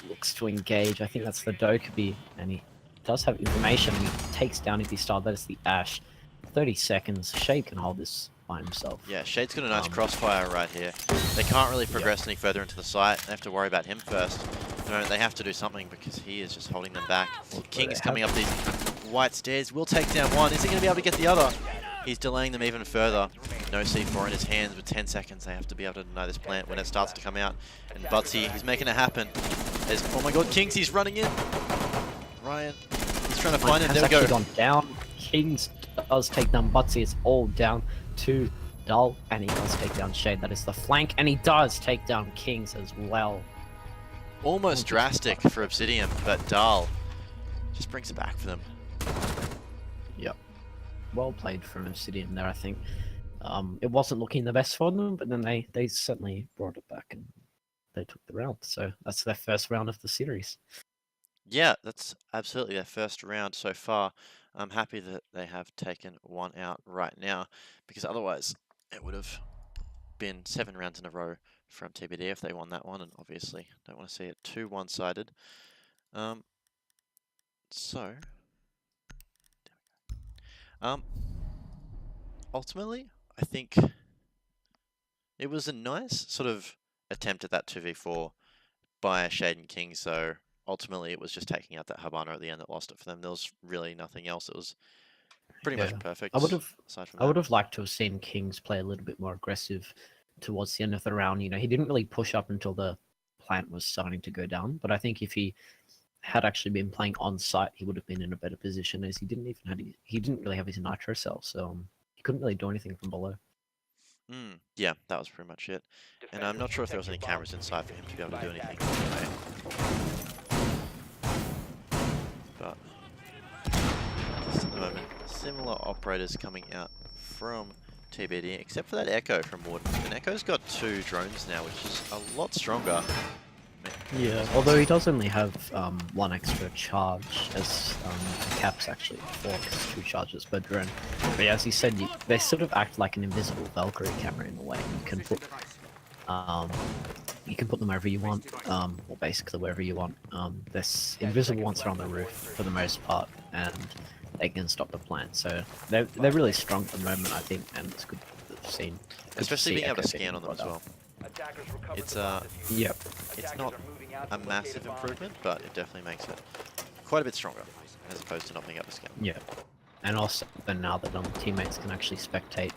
looks to engage, I think that's the Dokkaebi, and he does have information, and he takes down Ibby Star. That is the Ash. 30 seconds. Shade can hold this by himself. Yeah, Shade's got a nice crossfire right here. They can't really progress any further into the site. They have to worry about him first. No, they have to do something because he is just holding them back. King is coming up these white stairs. Will take down one. Is he going to be able to get the other? He's delaying them even further. No C4 in his hands with 10 seconds. They have to be able to deny this plant when it starts to come out. And Butsy, he's making it happen. There's, oh my god, Kings, he's running in. Ryan, he's trying to find him. There we go. Gone down. Kings does take down Butsy. It's all down to Dull, and he does take down Shade. That is the flank, and he does take down Kings as well. Almost drastic for Obsidian, but Dahl just brings it back for them. Yep. Well played from Obsidian there, I think. It wasn't looking the best for them, but then they certainly brought it back and they took the round. So that's their first round of the series. Yeah, that's absolutely their first round so far. I'm happy that they have taken one out right now, because otherwise it would have been 7 rounds in a row from TBD if they won that one, and obviously don't want to see it too one-sided. Ultimately, I think it was a nice sort of attempt at that 2v4 by Shade and King, so ultimately it was just taking out that Habana at the end that lost it for them. There was really nothing else. It was pretty much perfect. I would that. have liked to have seen Kings play a little bit more aggressive towards the end of the round. You know, he didn't really push up until the plant was starting to go down, but I think if he had actually been playing on site, he would have been in a better position, as he didn't really have his nitro cell, so he couldn't really do anything from below. Yeah, that was pretty much it. And I'm not sure if there was any cameras inside for him to be able to do anything. But just at the moment, similar operators coming out from TBD, except for that Echo from Warden. And Echo's got 2 drones now, which is a lot stronger. Yeah, although he does only have 1 extra charge, as Caps actually 4, because 2 charges per drone. But yeah, as he said, they sort of act like an invisible Valkyrie camera in a way. You can put them wherever you want, or basically wherever you want. There's invisible ones are on the roof for the most part, and they can stop the plant. So they're really strong at the moment, I think, and it's good to have seen. Especially being able to scan on them as well. It's it's not a massive improvement, but it definitely makes it quite a bit stronger as opposed to not being able to scan. Yeah, and also now that teammates can actually spectate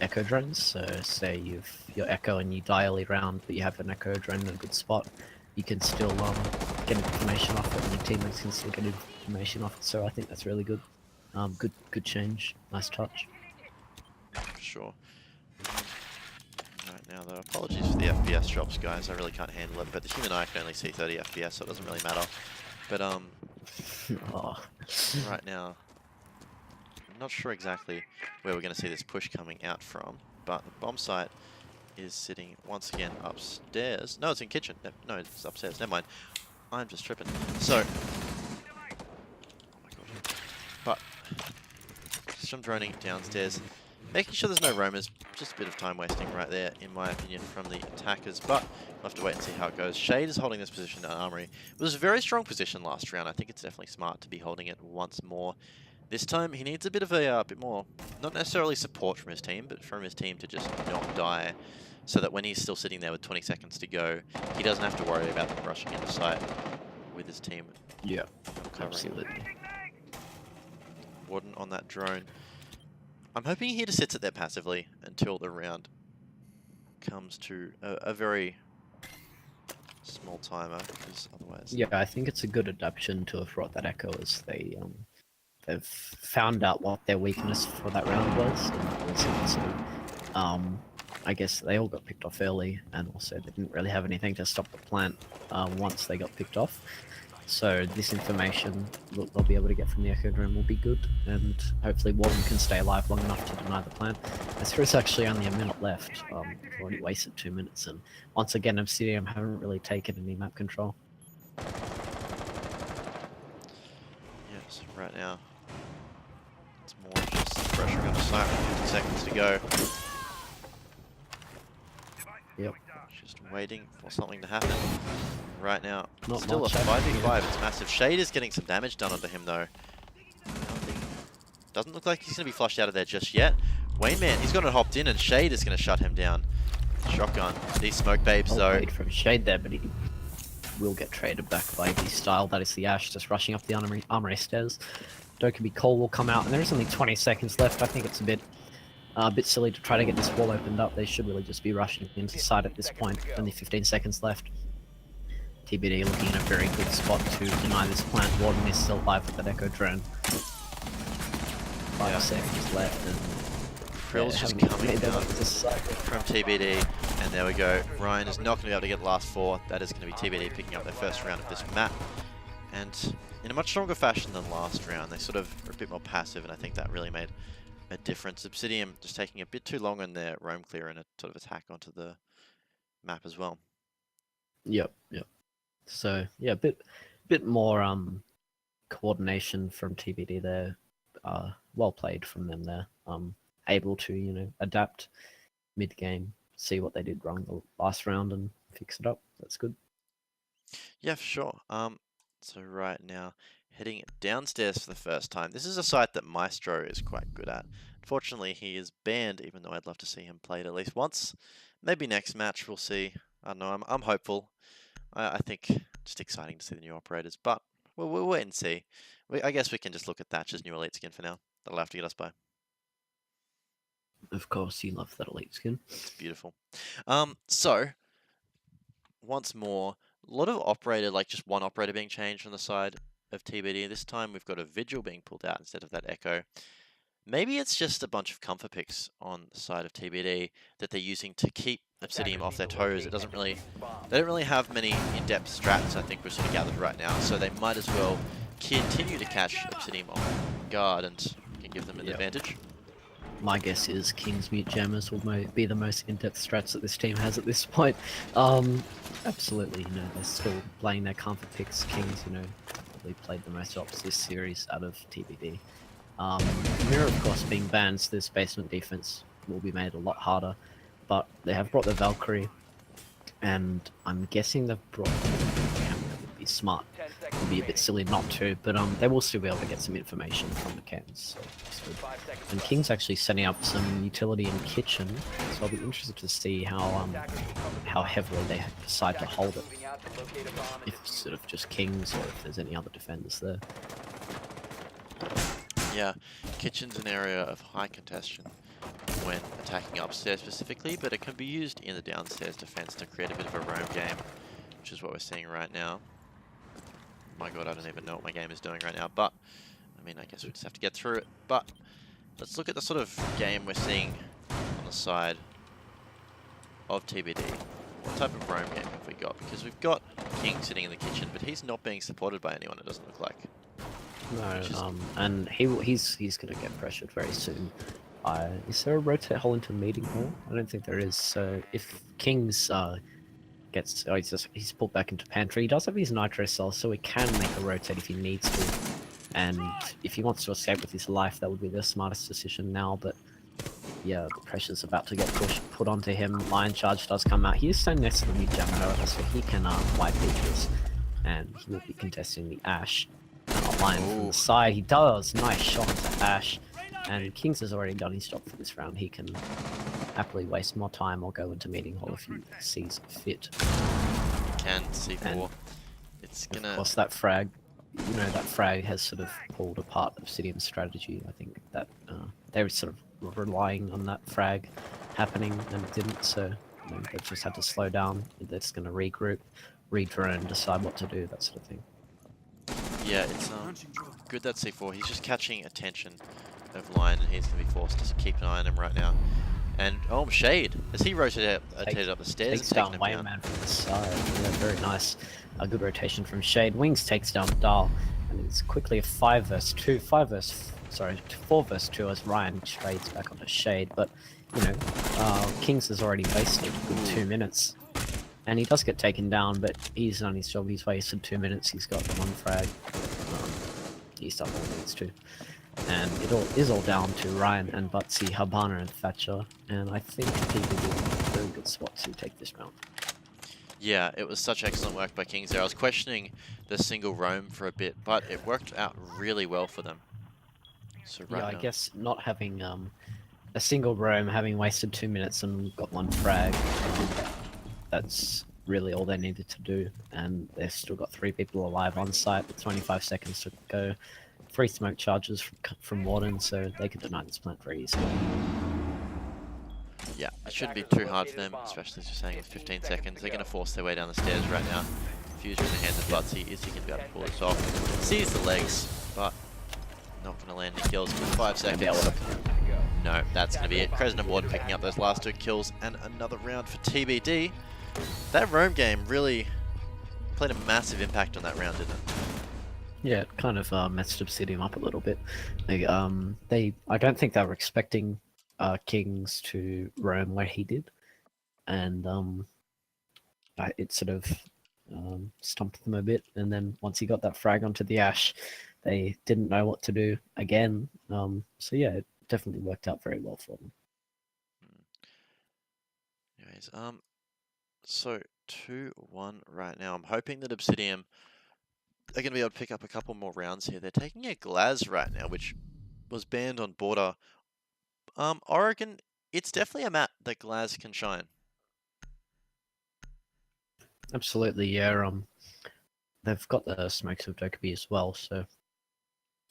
echo drones. So say your echo and you dial around, but you have an echo drone in a good spot, you can still get information off it, and your teammates can still get information off it. So I think that's really good. Good change. Nice touch. For sure. Right now, though, apologies for the FPS drops, guys. I really can't handle it, but the human eye can only see 30 FPS, so it doesn't really matter. But right now, I'm not sure exactly where we're going to see this push coming out from, but the bomb site is sitting once again upstairs. No, it's in kitchen. No, it's upstairs. Never mind. I'm just tripping. So, oh my god. But some droning downstairs, making sure there's no roamers. Just a bit of time wasting right there, in my opinion, from the attackers. But we'll have to wait and see how it goes. Shade is holding this position at Armory. It was a very strong position last round. I think it's definitely smart to be holding it once more. This time he needs a bit of a bit more, not necessarily support from his team, but from his team to just not die, so that when he's still sitting there with 20 seconds to go, he doesn't have to worry about them rushing into sight with his team. Yeah, absolutely. Warden on that drone. I'm hoping he just sits it there passively until the round comes to a very small timer, because otherwise... Yeah, I think it's a good adaptation to have brought that echo, as they've found out what their weakness for that round was. And so, I guess they all got picked off early, and also they didn't really have anything to stop the plant once they got picked off. So this information they'll be able to get from the echo drone will be good, and hopefully Warden can stay alive long enough to deny the plant. As there is actually only a minute left, we've already wasted 2 minutes, and once again Obsidian haven't really taken any map control. Yes, right now it's more just pressuring on the site with 50 seconds to go. Yep. Just waiting for something to happen. Right now, Not still much a 5v5, happening. it's massive. Shade is getting some damage done onto him though. Doesn't look like he's going to be flushed out of there just yet. Wayman, he's got it hopped in, and Shade is going to shut him down. Shotgun. These smoke babes, Well though. played from Shade there, but he will get traded back by the style. That is the Ash just rushing up the armory stairs. Dokkaebi Cole will come out, and there is only 20 seconds left. I think it's a bit silly to try to get this wall opened up. They should really just be rushing into side at this point. Only 15 seconds left. TBD looking in a very good spot to deny this plant. Warden is still alive with that Echo drone. 5 seconds left, and Krill's just coming down from TBD, and there we go. Ryan is not going to be able to get the last 4. That is going to be TBD picking up their first round of this map. And in a much stronger fashion than last round, they sort of were a bit more passive, and I think that really made a difference. Obsidian just taking a bit too long on their roam clear and a sort of attack onto the map as well. Yep. So yeah, a bit more coordination from TBD there. Well played from them there. Able to adapt mid game, see what they did wrong the last round and fix it up. That's good. Yeah, for sure. So right now, heading downstairs for the first time. This is a site that Maestro is quite good at. Unfortunately, he is banned, even though I'd love to see him played at least once. Maybe next match we'll see. I don't know. I'm hopeful. I think just exciting to see the new operators, but we'll wait and see. I guess we can just look at Thatcher's new elite skin for now. That'll have to get us by. Of course, you love that elite skin. It's beautiful. So once more, a lot of operator, like just one operator being changed on the side of TBD. This time we've got a Vigil being pulled out instead of that Echo. Maybe it's just a bunch of comfort picks on the side of TBD that they're using to keep Obsidian off their toes. They don't really have many in-depth strats, I think we've sort of gathered right now, so they might as well continue to catch Obsidian off guard and can give them an advantage. My guess is King's Mute Jammers will be the most in-depth strats that this team has at this point. Absolutely, they're still playing their comfort picks. Kings, probably played the most ops this series out of TBD. Mirror, of course, being banned, so this basement defense will be made a lot harder. But they have brought the Valkyrie, and I'm guessing they've brought the camera. Would be smart. It would be a bit silly not to, but they will still be able to get some information from the cans. So and King's actually setting up some utility in kitchen, so I'll be interested to see how heavily they decide to hold it. If it's sort of just Kings or if there's any other defenders there. Yeah, kitchen's an area of high congestion when attacking upstairs specifically, but it can be used in the downstairs defense to create a bit of a roam game, which is what we're seeing right now. My god, I don't even know what my game is doing right now, but I mean, I guess we just have to get through it. But let's look at the sort of game we're seeing on the side of TBD. What type of roam game have we got? Because we've got King sitting in the kitchen, but he's not being supported by anyone, it doesn't look like. No, and he's gonna get pressured very soon. Is there a rotate hole into meeting hall? I don't think there is. So if King's he's pulled back into pantry. He does have his nitro cell, so he can make a rotate if he needs to. And if he wants to escape with his life, that would be the smartest decision now. But yeah, the pressure's about to get put onto him. Lion Charge does come out. He is standing next to the mid jammer, however, so he can wipe features, and he will be contesting the Ash. Lion from the side, he does. Nice shot to Ash. And Kings has already done his job for this round. He can happily waste more time or go into meeting hall if he sees fit. Can C4. It's gonna. Of course, that frag. That frag has sort of pulled apart Obsidian's strategy. I think that they were sort of relying on that frag happening, and it didn't. So they just had to slow down. They're just going to regroup, redrone, decide what to do, that sort of thing. Yeah, it's good that C4. He's just catching attention of Lion, and he's going to be forced to keep an eye on him right now. And Shade, as he rotated up the stairs, takes down Wayman from the side. Yeah, very nice. A good rotation from Shade. Wings takes down Dahl, and it's quickly a 4 versus 2 as Ryan trades back onto Shade. But Kings has already wasted a good 2 minutes, and he does get taken down. But he's done his job. He's wasted 2 minutes. He's got 1 frag. He's done what he needs to. And it is all down to Ryan and Butsy, Habana and Thatcher, and I think TBD is a very good spot to take this round. Yeah, it was such excellent work by Kings there. I was questioning the single roam for a bit, but it worked out really well for them. So right yeah, I now. guess not having a single roam having wasted 2 minutes and got 1 frag. That's really all they needed to do, and they've still got 3 people alive on site with 25 seconds to go. 3 smoke charges from Warden, so they could deny this plant very easily. Yeah, it shouldn't be too hard for them, especially as you're saying with 15 seconds. They're going to force their way down the stairs right now. Fuser in the hands of Butsy. Is he going to be able to pull this off? Sees the legs, but not going to land any kills for 5 seconds. No, that's going to be it. Crescent and Warden picking up those last 2 kills, and another round for TBD. That roam game really played a massive impact on that round, didn't it? Yeah, it kind of messed Obsidian up a little bit. I don't think they were expecting Kings to roam where he did, and it sort of stumped them a bit. And then once he got that frag onto the Ash, they didn't know what to do again. So yeah, it definitely worked out very well for them. Anyways, so 2-1 right now. I'm hoping that Obsidian are going to be able to pick up a couple more rounds here. They're taking a Glaz right now, which was banned on Border. Oregon, it's definitely a map that Glaz can shine. Absolutely, yeah. They've got the smokes of Dokkaebi as well, so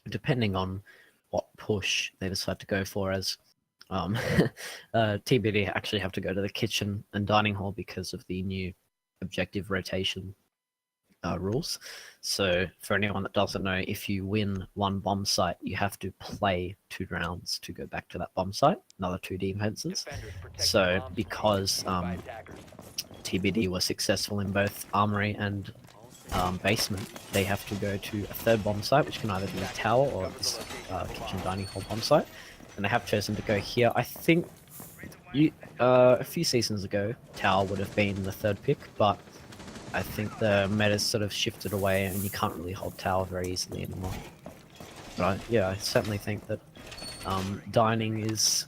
depending on what push they decide to go for, as TBD actually have to go to the kitchen and dining hall because of the new objective rotation rules. So for anyone that doesn't know, if you win 1 bomb site, you have to play 2 rounds to go back to that bomb site, another 2 defenses. So because TBD was successful in both armory and basement, they have to go to a 3rd bomb site, which can either be a tower or this kitchen dining hall bomb site, and they have chosen to go here. I think a few seasons ago, tower would have been the 3rd pick, but I think the meta's sort of shifted away and you can't really hold tower very easily anymore. But yeah, I certainly think that dining is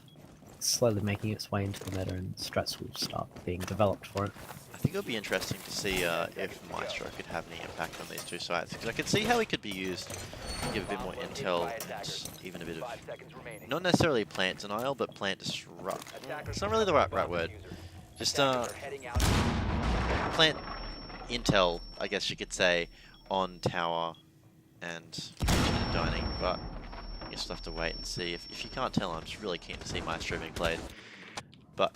slowly making its way into the meta and strats will start being developed for it. I think it'll be interesting to see if Maestro could have any impact on these 2 sites, because I could see how he could be used to give a bit more intel and even a bit of, not necessarily plant denial, but plant disrupt. It's not really the right word. Just plant intel, I guess you could say, on tower and dining, but I guess we'll have to wait and see. If you can't tell, I'm just really keen to see Maestro being played, but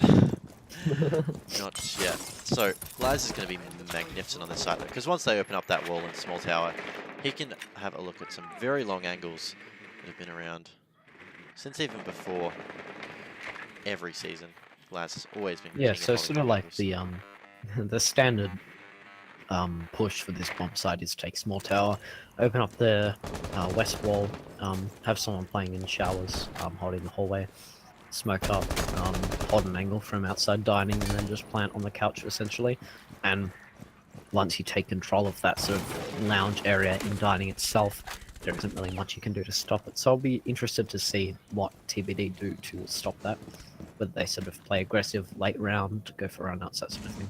not yet. So Glaz is going to be magnificent on this side, because once they open up that wall and small tower, he can have a look at some very long angles that have been around since even before every season. Glaz has always been yeah, so sort of like the standard push for this bomb site is take small tower, open up the west wall, have someone playing in showers, holding the hallway, smoke up, hold an angle from outside dining, and then just plant on the couch essentially. And once you take control of that sort of lounge area in dining itself, there isn't really much you can do to stop it. So I'll be interested to see what TBD do to stop that, whether they sort of play aggressive late round, go for runouts, that sort of thing.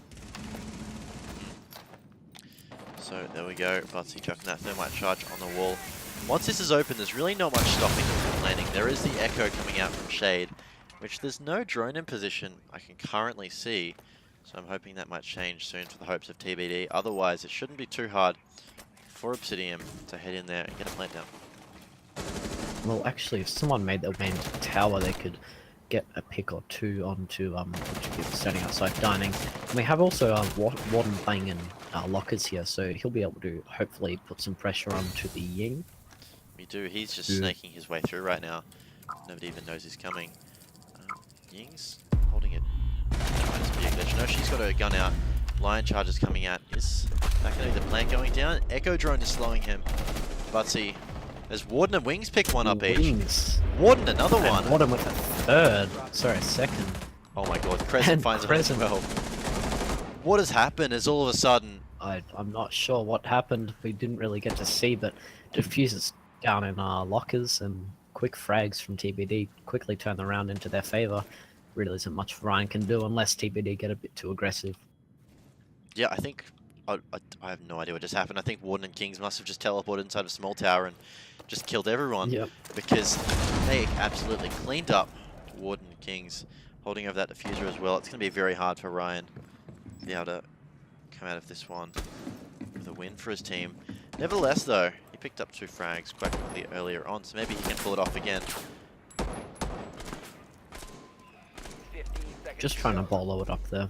So there we go, Butsy chucking that thermite charge on the wall. Once this is open, there's really not much stopping them from landing. There is the echo coming out from Shade, which there's no drone in position I can currently see. So I'm hoping that might change soon for the hopes of TBD. Otherwise, it shouldn't be too hard for Obsidian to head in there and get a plant down. Well, actually, if someone made their way into the tower, they could get a pick or 2 onto people standing outside dining. And we have also Warden playing in lockers here, so he'll be able to hopefully put some pressure onto the Ying. We do. He's just snaking his way through right now. Nobody even knows he's coming. Ying's holding it. That might just be a glitch. No, she's got her gun out. Lion charge is coming out. Is that going to be the plant going down? Echo drone is slowing him. Butsy. There's Warden and Wings pick one up each. Warden another one. Warden with a 3rd. Sorry, a 2nd. Oh my god, Crescent finds it as well. What has happened is all of a sudden... I'm not sure what happened. We didn't really get to see, but Diffuser's down in lockers, and quick frags from TBD quickly turn the round into their favour. Really isn't much Ryan can do unless TBD get a bit too aggressive. Yeah, I think... I have no idea what just happened. I think Warden and Kings must have just teleported inside a small tower and just killed everyone. Yep. Because they absolutely cleaned up Warden and Kings holding over that diffuser as well. It's going to be very hard for Ryan to be able to come out of this one with a win for his team. Nevertheless, though, he picked up 2 frags quite quickly earlier on, so maybe he can pull it off again. 15 seconds Just to trying to go. bolo it up there.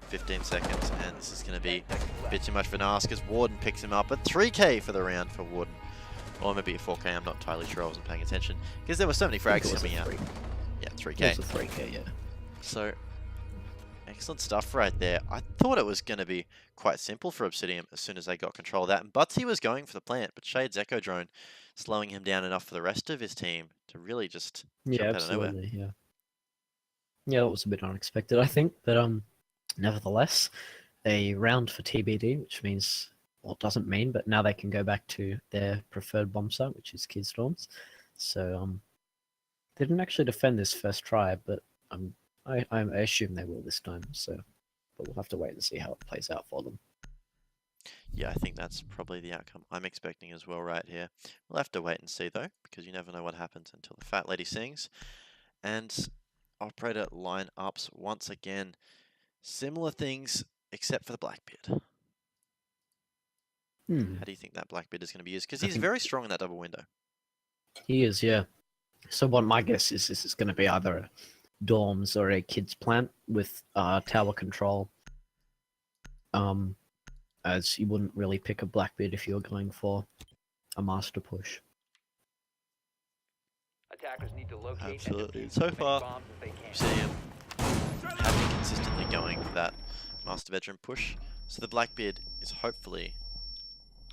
15 seconds, and this is going to be a bit too much of an ask as Warden picks him up. A 3k for the round for Warden. Or maybe a 4k, I'm not entirely sure, I wasn't paying attention. Because there were so many I think frags it was a coming out. 3. Yeah, It 3k. was a 3K, yeah. So, excellent stuff right there. I thought it was going to be quite simple for Obsidian as soon as they got control of that. And Butsy was going for the plant, but Shade's Echo Drone slowing him down enough for the rest of his team to really just Yeah, jump out of nowhere. absolutely, yeah. Yeah, that was a bit unexpected, I think, but nevertheless, a round for TBD, which means, well, it doesn't mean, but now they can go back to their preferred bomb site, which is Kid Storms. So, they didn't actually defend this first try, but I assume they will this time. So, but we'll have to wait and see how it plays out for them. Yeah, I think that's probably the outcome I'm expecting as well right here. We'll have to wait and see though, because you never know what happens until the fat lady sings. And operator lineups once again. Similar things, except for the Blackbeard. How do you think that Blackbeard is going to be used? Because I he's think- very strong in that double window. He is, yeah. So what my guess is this is going to be either a dorms or a kids plant with tower control. As you wouldn't really pick a Blackbeard if you were going for a master push. Attackers need to locate and Absolutely. defuse So as many far, bombs as they can. See him have been consistently going for that master bedroom push. So the Blackbeard is hopefully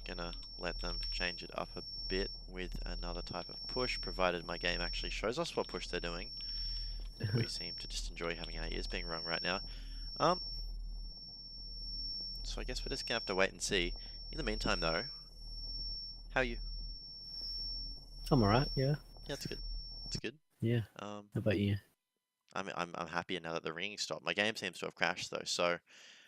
gonna let them change it up a bit with another type of push, provided my game actually shows us what push they're doing. We seem to just enjoy having our ears being rung right now. So I guess we're just gonna have to wait and see. In the meantime, though, how are you? I'm alright, yeah. Yeah, it's good. It's good. Yeah. How about you? I'm happier now that the ringing stopped. My game seems to have crashed though, so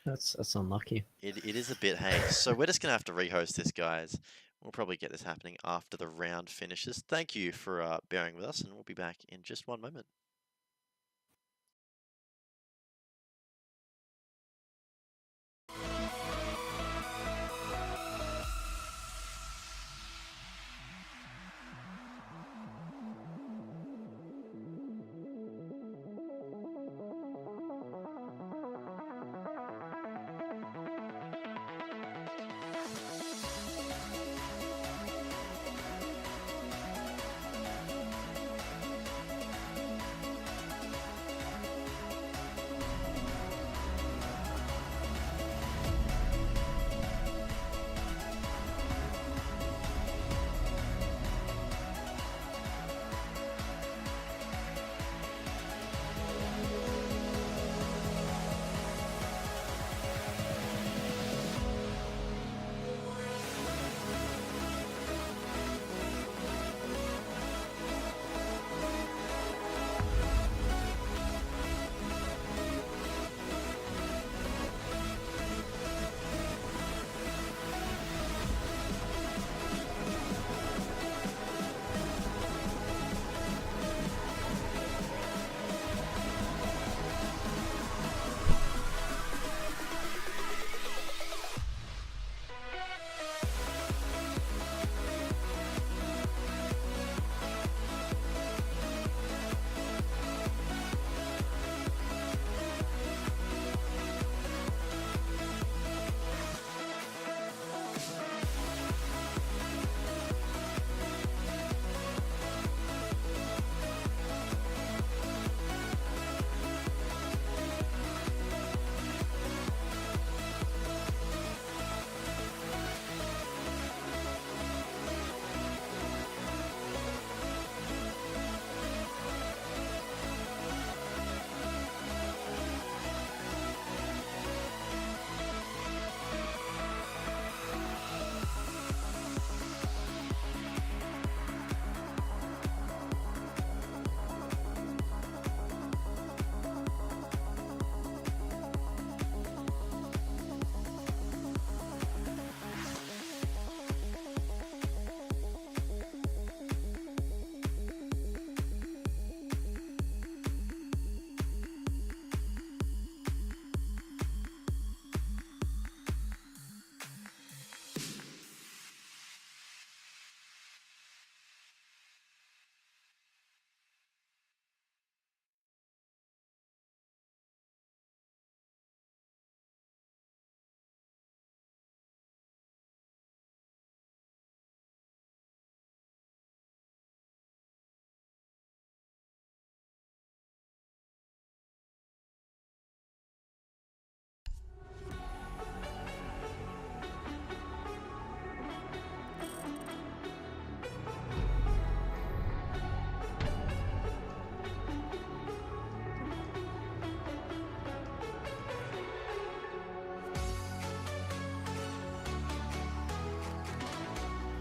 That's unlucky. it is a bit haze. So we're just gonna have to rehost this, guys. We'll probably get this happening after the round finishes. Thank you for bearing with us, and we'll be back in just one moment.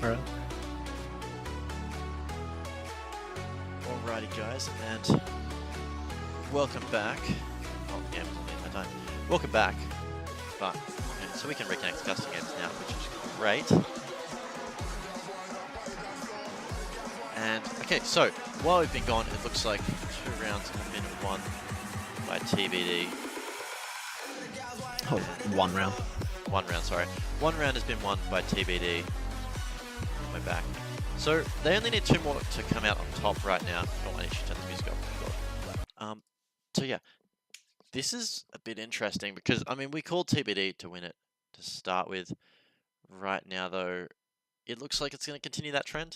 Alright. Alrighty, guys, and welcome back. Oh, the game was on the end of my time. Welcome back. But, okay, so we can reconnect the custom games now, which is great. And, okay, so, while we've been gone, it looks like 2 rounds have been won by TBD. Oh, 1 round. 1 round, sorry. 1 round has been won by TBD. We're back. So they only need 2 more to come out on top right now. Oh, I need to turn the music off. So yeah, this is a bit interesting because I mean we called TBD to win it to start with. Right now though, it looks like it's going to continue that trend.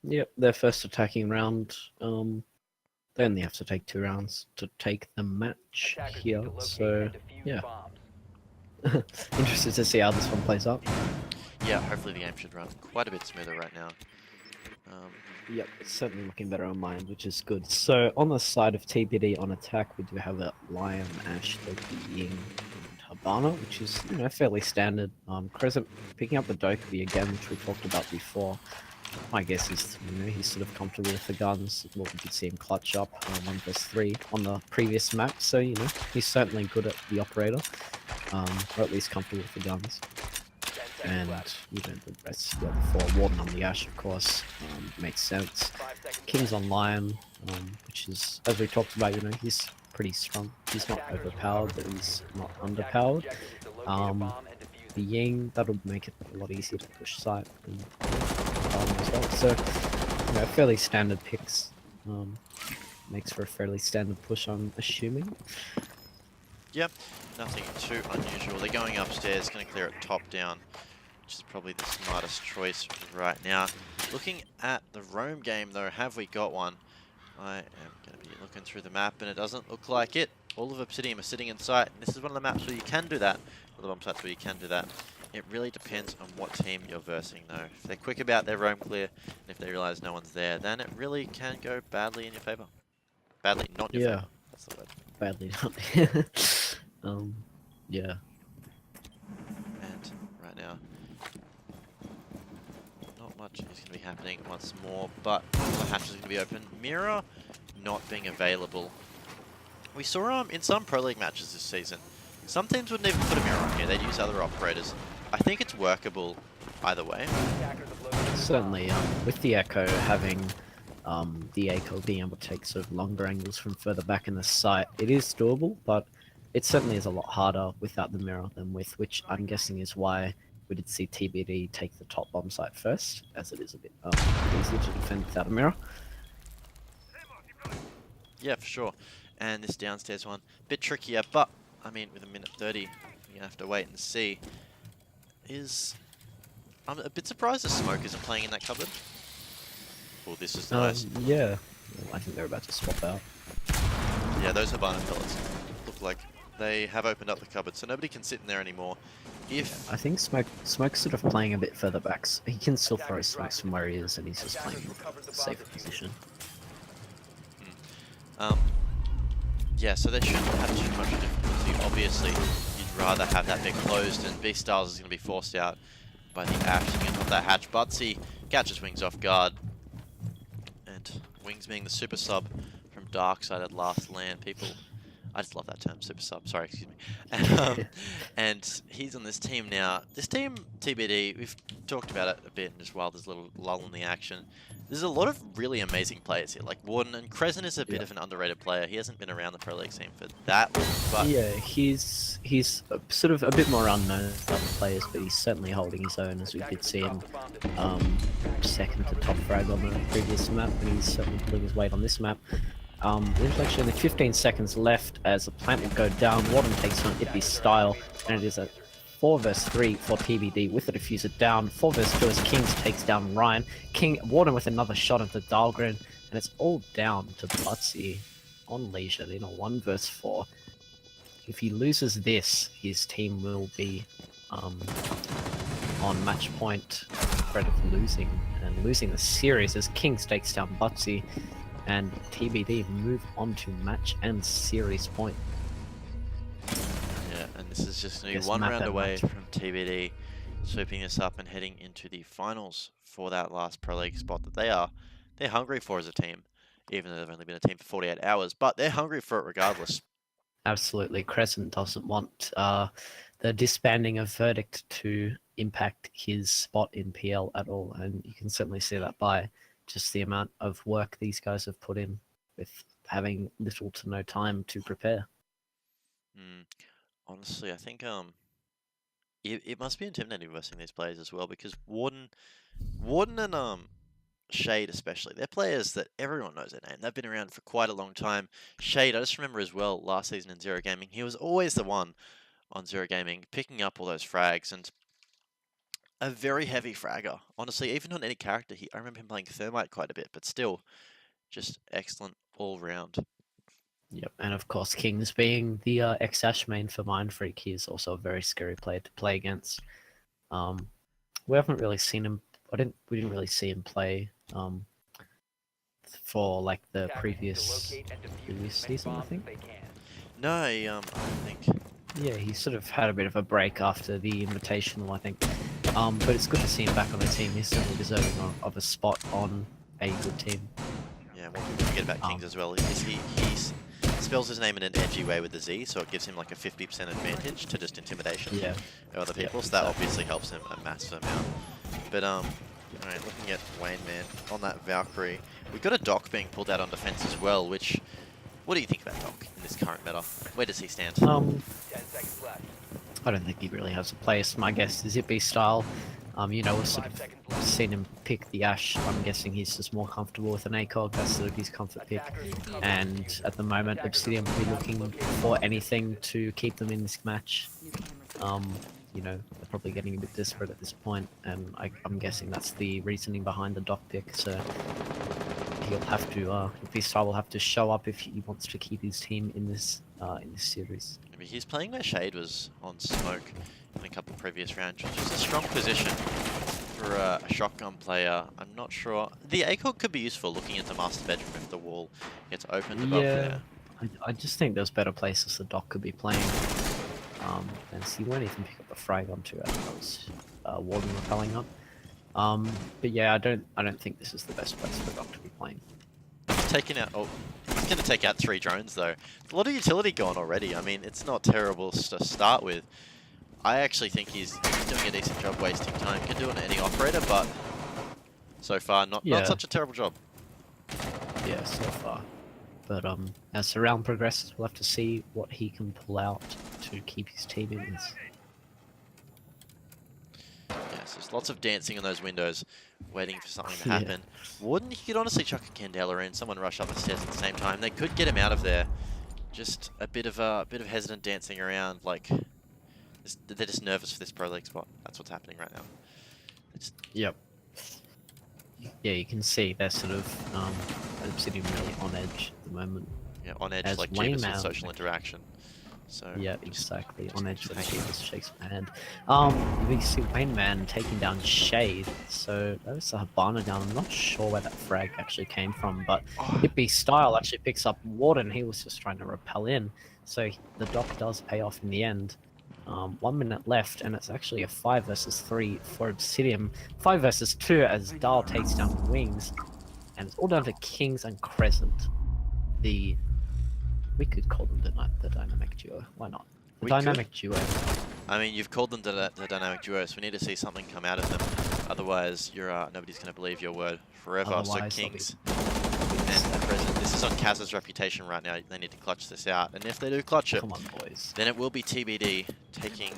Yep, their first attacking round. They only have to take 2 rounds to take the match Attackers here. need to locate So and defuse yeah. bombs. interested to see how this one plays out. Yeah, hopefully the game should run quite a bit smoother right now. Yep, it's certainly looking better on mine, which is good. So on the side of TBD on attack, we do have a Lion, Ash, Loki, Ying, and Habana, which is fairly standard. Crescent picking up the Dokkaebi again, which we talked about before. My guess is he's sort of comfortable with the guns. Well, we could see him clutch up 1 vs 3 on the previous map, so he's certainly good at the operator, or at least comfortable with the guns. 10 seconds And left. the rest, the other 4, Warden on the Ash, of course, makes sense. 5 seconds King's on Lion, which is, as we talked about, he's pretty strong. He's not Attackers overpowered, recover but he's not Attackers' underpowered. objective is to locate a Um, bomb and defuse The it. Ying, that'll make it a lot easier to push site and as well. So, fairly standard picks. Makes for a fairly standard push, I'm assuming. Yep, nothing too unusual. They're going upstairs, going to clear it top down, which is probably the smartest choice right now. Looking at the roam game though, have we got one? I am going to be looking through the map and it doesn't look like it. All of Obsidian are sitting in sight. And this is one of the maps where you can do that. One of the bomb sites where you can do that. It really depends on what team you're versing though. If they're quick about their roam clear, and if they realize no one's there, then it really can go badly in your favor. Badly, not in your Yeah. favor. That's the word. Badly not. Yeah. And right now, not much is going to be happening once more, but the hatch is going to be open. Mirror not being available. We saw in some Pro League matches this season, some teams wouldn't even put a mirror on here, they'd use other operators. I think it's workable either way. Attackers have located a Certainly, with the Echo having the Echo being able to take sort of longer angles from further back in the site, it is doable, but it certainly is a lot harder without the mirror than with, which I'm guessing is why we did see TBD take the top bomb site first, as it is a bit easier to defend without a mirror. Yeah, for sure. And this downstairs one, bit trickier, but I mean, with 1:30, you're gonna have to wait and see. I'm a bit surprised the smoke isn't playing in that cupboard. Oh, this is nice. Yeah, I think they're about to swap out. Yeah, those Habana pellets look like they have opened up the cupboard, so nobody can sit in there anymore. If I think Smoke's sort of playing a bit further back. So he can still throw smokes from where he is, and he's just playing in a safer position. Yeah, so they shouldn't have too much difficulty. Obviously, you'd rather have that bit closed, and B-Styles is going to be forced out by the Ash to get off that hatch. Butsy catches Wings off guard, and Wings being the super sub from Darkside at Last Land. People, I just love that term, super sub. Sorry, excuse me. And he's on this team now. This team, TBD, we've talked about it a bit, and just while there's a little lull in the action. There's a lot of really amazing players here, like Warden, and Crescent is a bit of an underrated player. He hasn't been around the Pro League scene for that long, but Yeah, he's sort of a bit more unknown than other players, but he's certainly holding his own, as we did see him second to top frag on the previous map, and he's certainly pulling his weight on this map. There's actually only 15 seconds left as the plant will go down. Warden takes on Ippy's style, and it is a 4 vs 3 for TBD with the diffuser down. 4 vs 2 as Kings takes down Ryan. Warden with another shot into Dahlgren, and it's all down to Butsy on Leisure in a 1 vs 4. If he loses this, his team will be on match point, threat of losing, and losing the series as Kings takes down Butsy, and TBD move on to match and series point. yeah, and this is just going to be Guess one map round that away match. from TBD sweeping this up and heading into the finals for that last Pro League spot that they're hungry for as a team, even though they've only been a team for 48 hours, but they're hungry for it regardless. Absolutely. Crescent doesn't want the disbanding of Verdict to impact his spot in PL at all. And you can certainly see that by just the amount of work these guys have put in with having little to no time to prepare. Honestly, I think it must be intimidating versing these players as well, because Warden and Shade especially, they're players that everyone knows their name. They've been around for quite a long time. Shade, I just remember as well last season in Zero Gaming, he was always the one on Zero Gaming picking up all those frags, and a very heavy fragger. Honestly, even on any character, I remember him playing Thermite quite a bit, but still, just excellent all round. Yep, and of course, Kings being the X-Ash main for Mind Freak, he is also a very scary player to play against. We haven't really seen him. We didn't really see him play for like the previous season, I think. No, I don't think. Yeah, he sort of had a bit of a break after the Invitational, I think. But it's good to see him back on the team. He's certainly deserving of a spot on a good team. Yeah, what people forget about Kings as well is he spells his name in an edgy way with the Z, so it gives him like a 50% advantage to just intimidation of other people. So that obviously helps him a massive amount. But alright, looking at Wayne Man on that Valkyrie, we've got a Doc being pulled out on defense as well. Which, what do you think about Doc in this current meta? Where does he stand? 10 seconds left. I don't think he really has a place. My guess is Zippy style. We've sort 5 of seconds left. seen him pick the Ash. I'm guessing he's just more comfortable with an ACOG. That's sort of his comfort pick. And at the moment, Obsidian will be looking for anything to keep them in this match. They're probably getting a bit desperate at this point, and I'm guessing that's the reasoning behind the Doc pick. So he'll have to, V-Star will have to show up if he wants to keep his team in this series. I mean, he's playing where Shade was on Smoke in a couple previous rounds, which is a strong position for a shotgun player. I'm not sure. The ACOG could be useful looking into Master Bedroom if the wall gets opened above there. I just think there's better places the Doc could be playing. And so he won't even pick up a frag onto it. That was Warden repelling up. But yeah, I don't think this is the best place for Doc to be playing. He's taking out. Oh, he's going to take out 3 drones though. A lot of utility gone already. I mean, it's not terrible to start with. I actually think he's doing a decent job wasting time. Can do it on any operator, but so far not such a terrible job. Yeah, so far. But as the round progresses, we'll have to see what he can pull out to keep his team in this. Yes, there's lots of dancing on those windows, waiting for something to happen. Warden, he could honestly chuck a Candela in, someone rush up the stairs at the same time. They could get him out of there. Just a bit of hesitant dancing around, like they're just nervous for this Pro League spot. That's what's happening right now. Yep. Yeah, you can see they're sort of sitting really on edge at the moment. Yeah, on edge, As like Wayne Jeebus with Man- social interaction. So Yeah, just exactly. On edge when hanging. Jeebus shakes my hand. We see Wayne Man taking down Shade. So that was a Habana down. I'm not sure where that frag actually came from, but Hippie Style actually picks up Warden. He was just trying to repel in. So the Doc does pay off in the end. 1 minute left, and it's actually a 5 versus 3 for Obsidian. 5 versus 2 as Dahl takes down Wings, and it's all down to Kings and Crescent. We could call them the dynamic duo. Why not? The We dynamic duo. I mean, you've called them the dynamic duo, so we need to see something come out of them. Otherwise, nobody's going to believe your word forever. Otherwise, so they'll be- Kings and Crescent, this is on Kaz's reputation right now. They need to clutch this out, and if they do clutch it, Come on, boys. then it will be TBD taking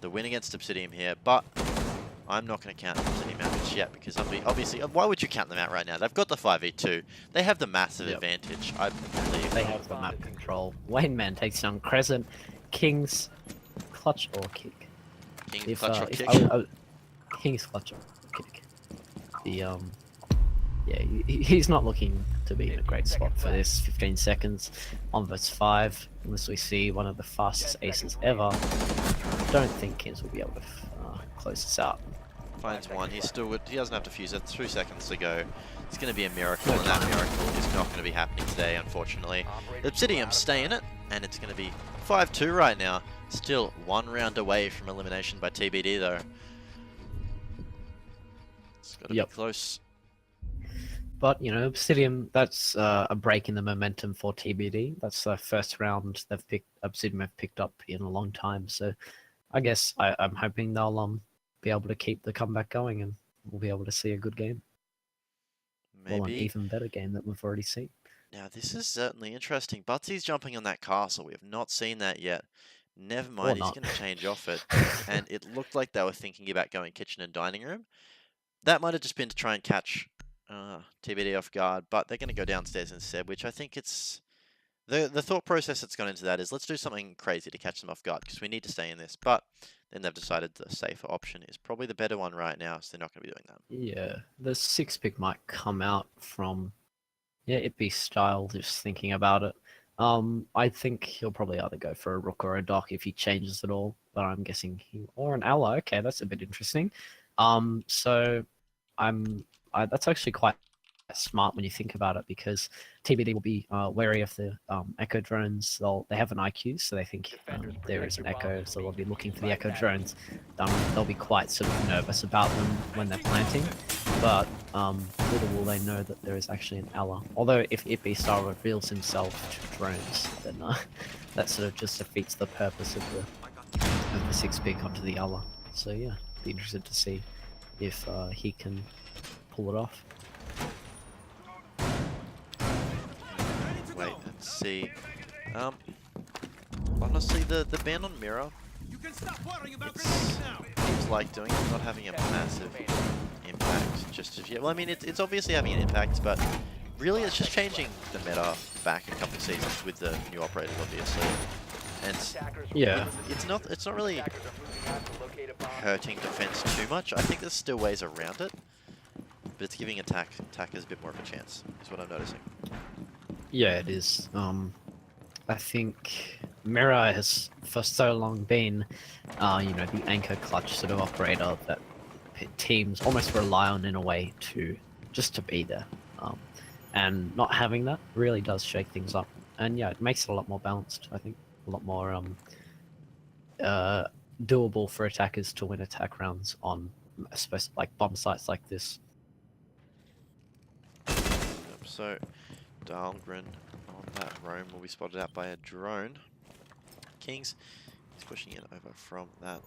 the win against Obsidian here. But I'm not going to count Obsidian out just yet, because obviously, why would you count them out right now? They've got the 5v2. They have the massive advantage, I believe. They have the map control. Wayne Man takes down Crescent. Kings clutch or kick. King clutch or kick. Kings clutch or kick. He's not looking to be in a great spot for this. 15 seconds, 1 versus 5. Unless we see one of the fastest aces ever, I don't think Kings will be able to close this out. Finds one. He's still good. He doesn't have to fuse it. 2 seconds to go. It's going to be a miracle, and that miracle is not going to be happening today, unfortunately. Obsidian stay in it, and it's going to be 5-2 right now. Still 1 round away from elimination by TBD, though. It's got to be close. But, you know, Obsidian, that's a break in the momentum for TBD. That's the first round Obsidian have picked up in a long time. So I guess I'm hoping they'll be able to keep the comeback going and we'll be able to see a good game. Maybe. Well, an even better game that we've already seen. Now, this is certainly interesting. Butsy's jumping on that castle. We have not seen that yet. Never mind, he's going to change off it. And it looked like they were thinking about going kitchen and dining room. That might have just been to try and catch TBD off guard, but they're going to go downstairs instead, which I think it's... The thought process that's gone into that is let's do something crazy to catch them off guard because we need to stay in this. But then they've decided the safer option is probably the better one right now, so they're not going to be doing that. Yeah, the 6-pick might come out from... Yeah, it'd be style, just thinking about it. I think he'll probably either go for a rook or a dock if he changes it all, but I'm guessing or an ally. Okay, that's a bit interesting. So that's actually quite smart when you think about it because TBD will be wary of the echo drones. They have an IQ, so they think there is an echo, so they'll be looking for the echo drones. They'll be quite sort of nervous about them when they're planting, but little will they know that there is actually an ally. Although if Ippy Star reveals himself to drones, then that sort of just defeats the purpose of the 6-pick onto the ally. So yeah, be interested to see if he can pull it off. Wait and see. Honestly, the ban on mirror, seems like doing it, not having a massive impact just as yet. Well, I mean, it's obviously having an impact, but really it's just changing the meta back a couple seasons with the new operators, obviously. And yeah, it's not really hurting defense too much. I think there's still ways around it, but it's giving attackers a bit more of a chance, is what I'm noticing. Yeah, it is. I think Mirror has for so long been, you know, the anchor clutch sort of operator that teams almost rely on in a way to be there. And not having that really does shake things up. And yeah, it makes it a lot more balanced. I think a lot more doable for attackers to win attack rounds on, especially like bomb sites like this. So, Dahlgren on that roam will be spotted out by a drone. Kings is pushing it over from that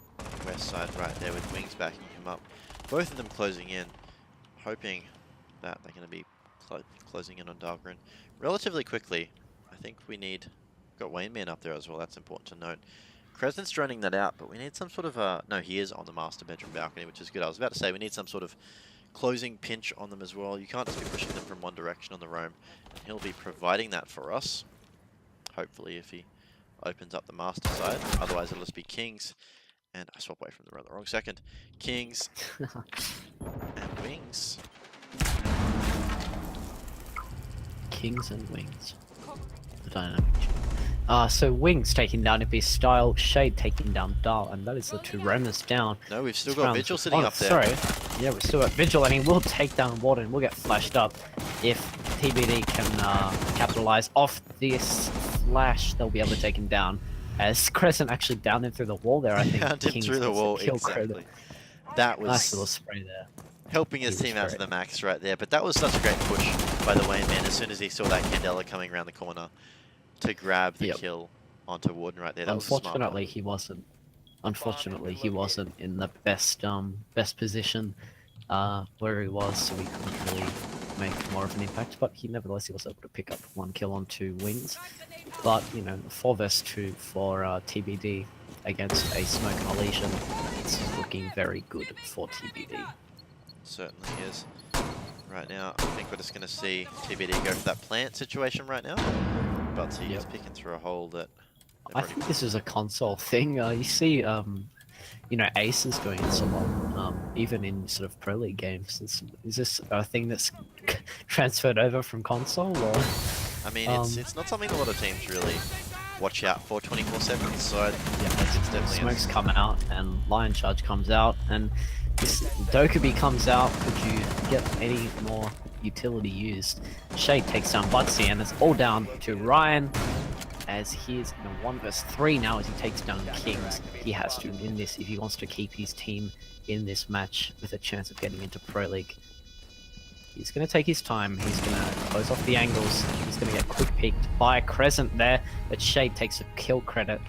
west side right there with Wings backing him up. Both of them closing in, hoping that they're going to be closing in on Dahlgren relatively quickly. I think we need... Got Wayne Man up there as well, that's important to note. Crescent's droning that out, but we need some sort of... no, he is on the master bedroom balcony, which is good. I was about to say we need some sort of closing pinch on them as well. You can't just be pushing them from one direction on the roam. And he'll be providing that for us. Hopefully if he opens up the master side. Otherwise it'll just be Kings. And I swap away from the wrong second. Kings and Wings. Kings and Wings. The dynamic. So Wings taking down Ippy's Style, Shade taking down Dahl, and that is the two roamers down. No, we've still got Vigil sitting up there. Sorry. Yeah, we've still got Vigil, and he will take down Warden. We'll get flashed up. If TBD can capitalize off this flash, they'll be able to take him down. As Crescent actually downed him through the wall there, I think. Downed him through the wall, exactly. That was nice little spray there. Helping his team out to the max right there, but that was such a great push by the Wayne Man as soon as he saw that Candela coming around the corner to grab the kill onto Warden right there. That Unfortunately, he wasn't. Unfortunately, he wasn't in the best position where he was, so he couldn't really make more of an impact. But nevertheless, he was able to pick up 1 kill on 2 Wings. But you know, 4 vs 2 for TBD against a Smoke and a Legion. It's looking very good for TBD. Certainly is. Right now, I think we're just going to see TBD go for that plant situation right now. But he's picking through a hole that... I think this is a console thing. You see, you know, aces doing this a lot, even in sort of Pro League games. Is this a thing that's transferred over from console, or...? I mean, it's not something a lot of teams really watch out for 24/7, so yeah, it's definitely... Smokes come out, and Lion Charge comes out, and This Dokkaebi comes out. Could you get any more utility used? Shade takes down Butsy, and it's all down to Ryan. As he is in a 1 vs 3 now as he takes down Kings. He has to win this if he wants to keep his team in this match with a chance of getting into Pro League. He's going to take his time. He's going to close off the angles. He's going to get quick peeked by Crescent there, but Shade takes a kill credit.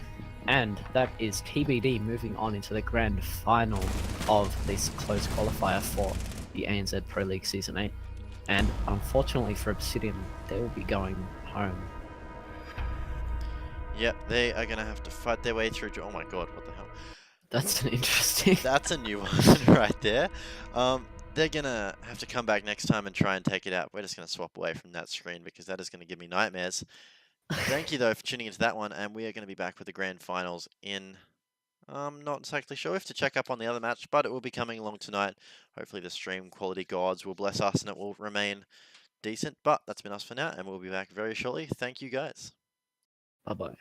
And that is TBD moving on into the grand final of this closed qualifier for the ANZ Pro League Season 8. And unfortunately for Obsidian, they will be going home. Yep, they are going to have to fight their way through. Oh my god, what the hell? That's an interesting... That's a new one right there. They're going to have to come back next time and try and take it out. We're just going to swap away from that screen because that is going to give me nightmares. Thank you, though, for tuning into that one, and we are going to be back with the grand finals in... I'm not exactly sure if to check up on the other match, but it will be coming along tonight. Hopefully the stream quality gods will bless us and it will remain decent. But that's been us for now, and we'll be back very shortly. Thank you, guys. Bye-bye.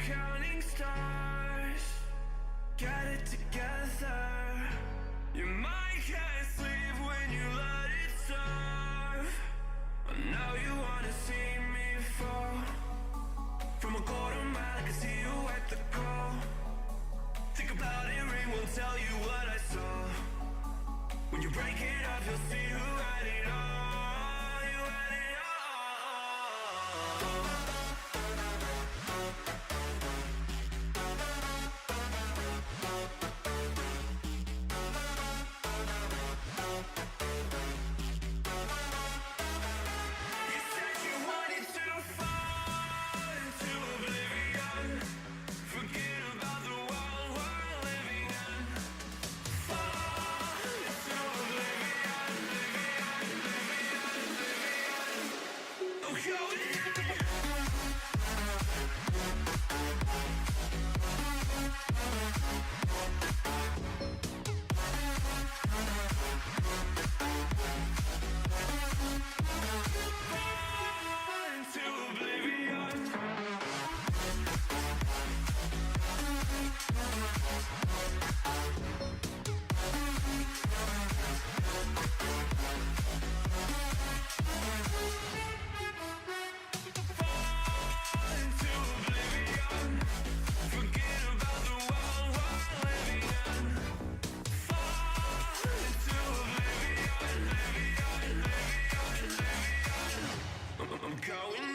counting stars. Get it together. Your mind can't sleep when you let it serve. Now you wanna see me fall. From a quarter mile, I can see you at the goal. Think about it, ring won't tell you what I saw. When you break it up, you'll see who had it all. You had it all. You said you wanted to fall into oblivion. Forget about the world we're living in. Fall into oblivion, oblivion. I'm going in. Fall into oblivion. Fall into oblivion. Forget about the world we're living in. Fall into oblivion, I'm going in.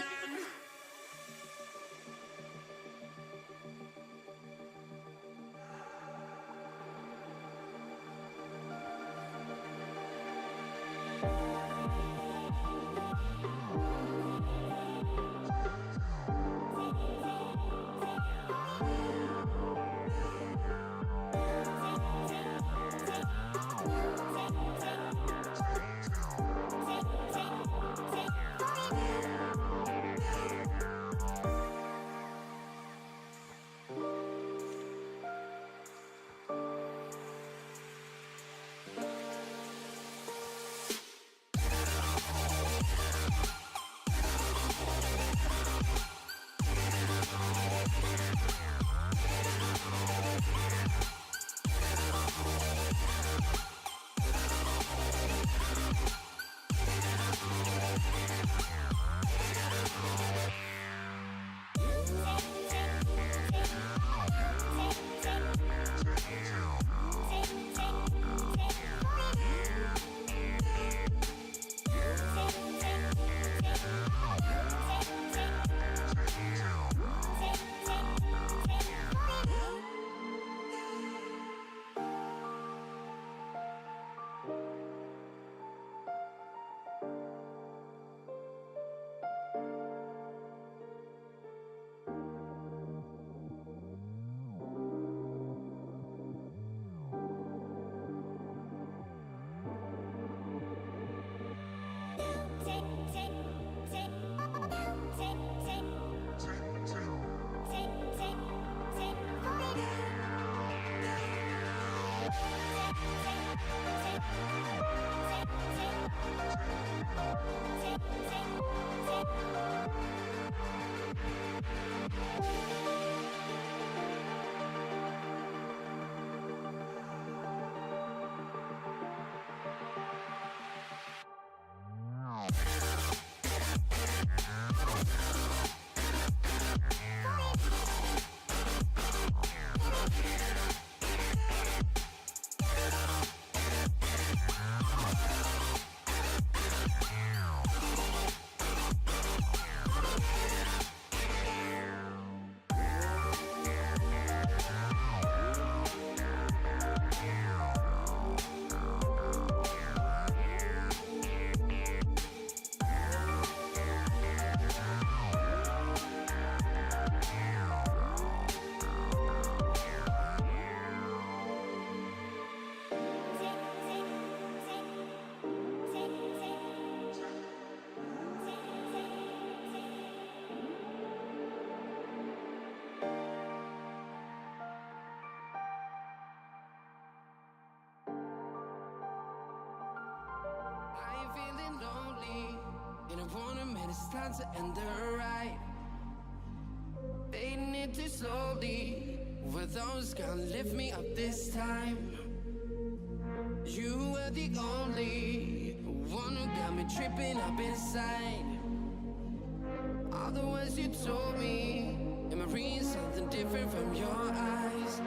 It's time to end the ride. Fading taking it too slowly. Were those gonna lift me up this time? You were the only one who got me tripping up inside. All the words you told me, am I reading something different from your eyes?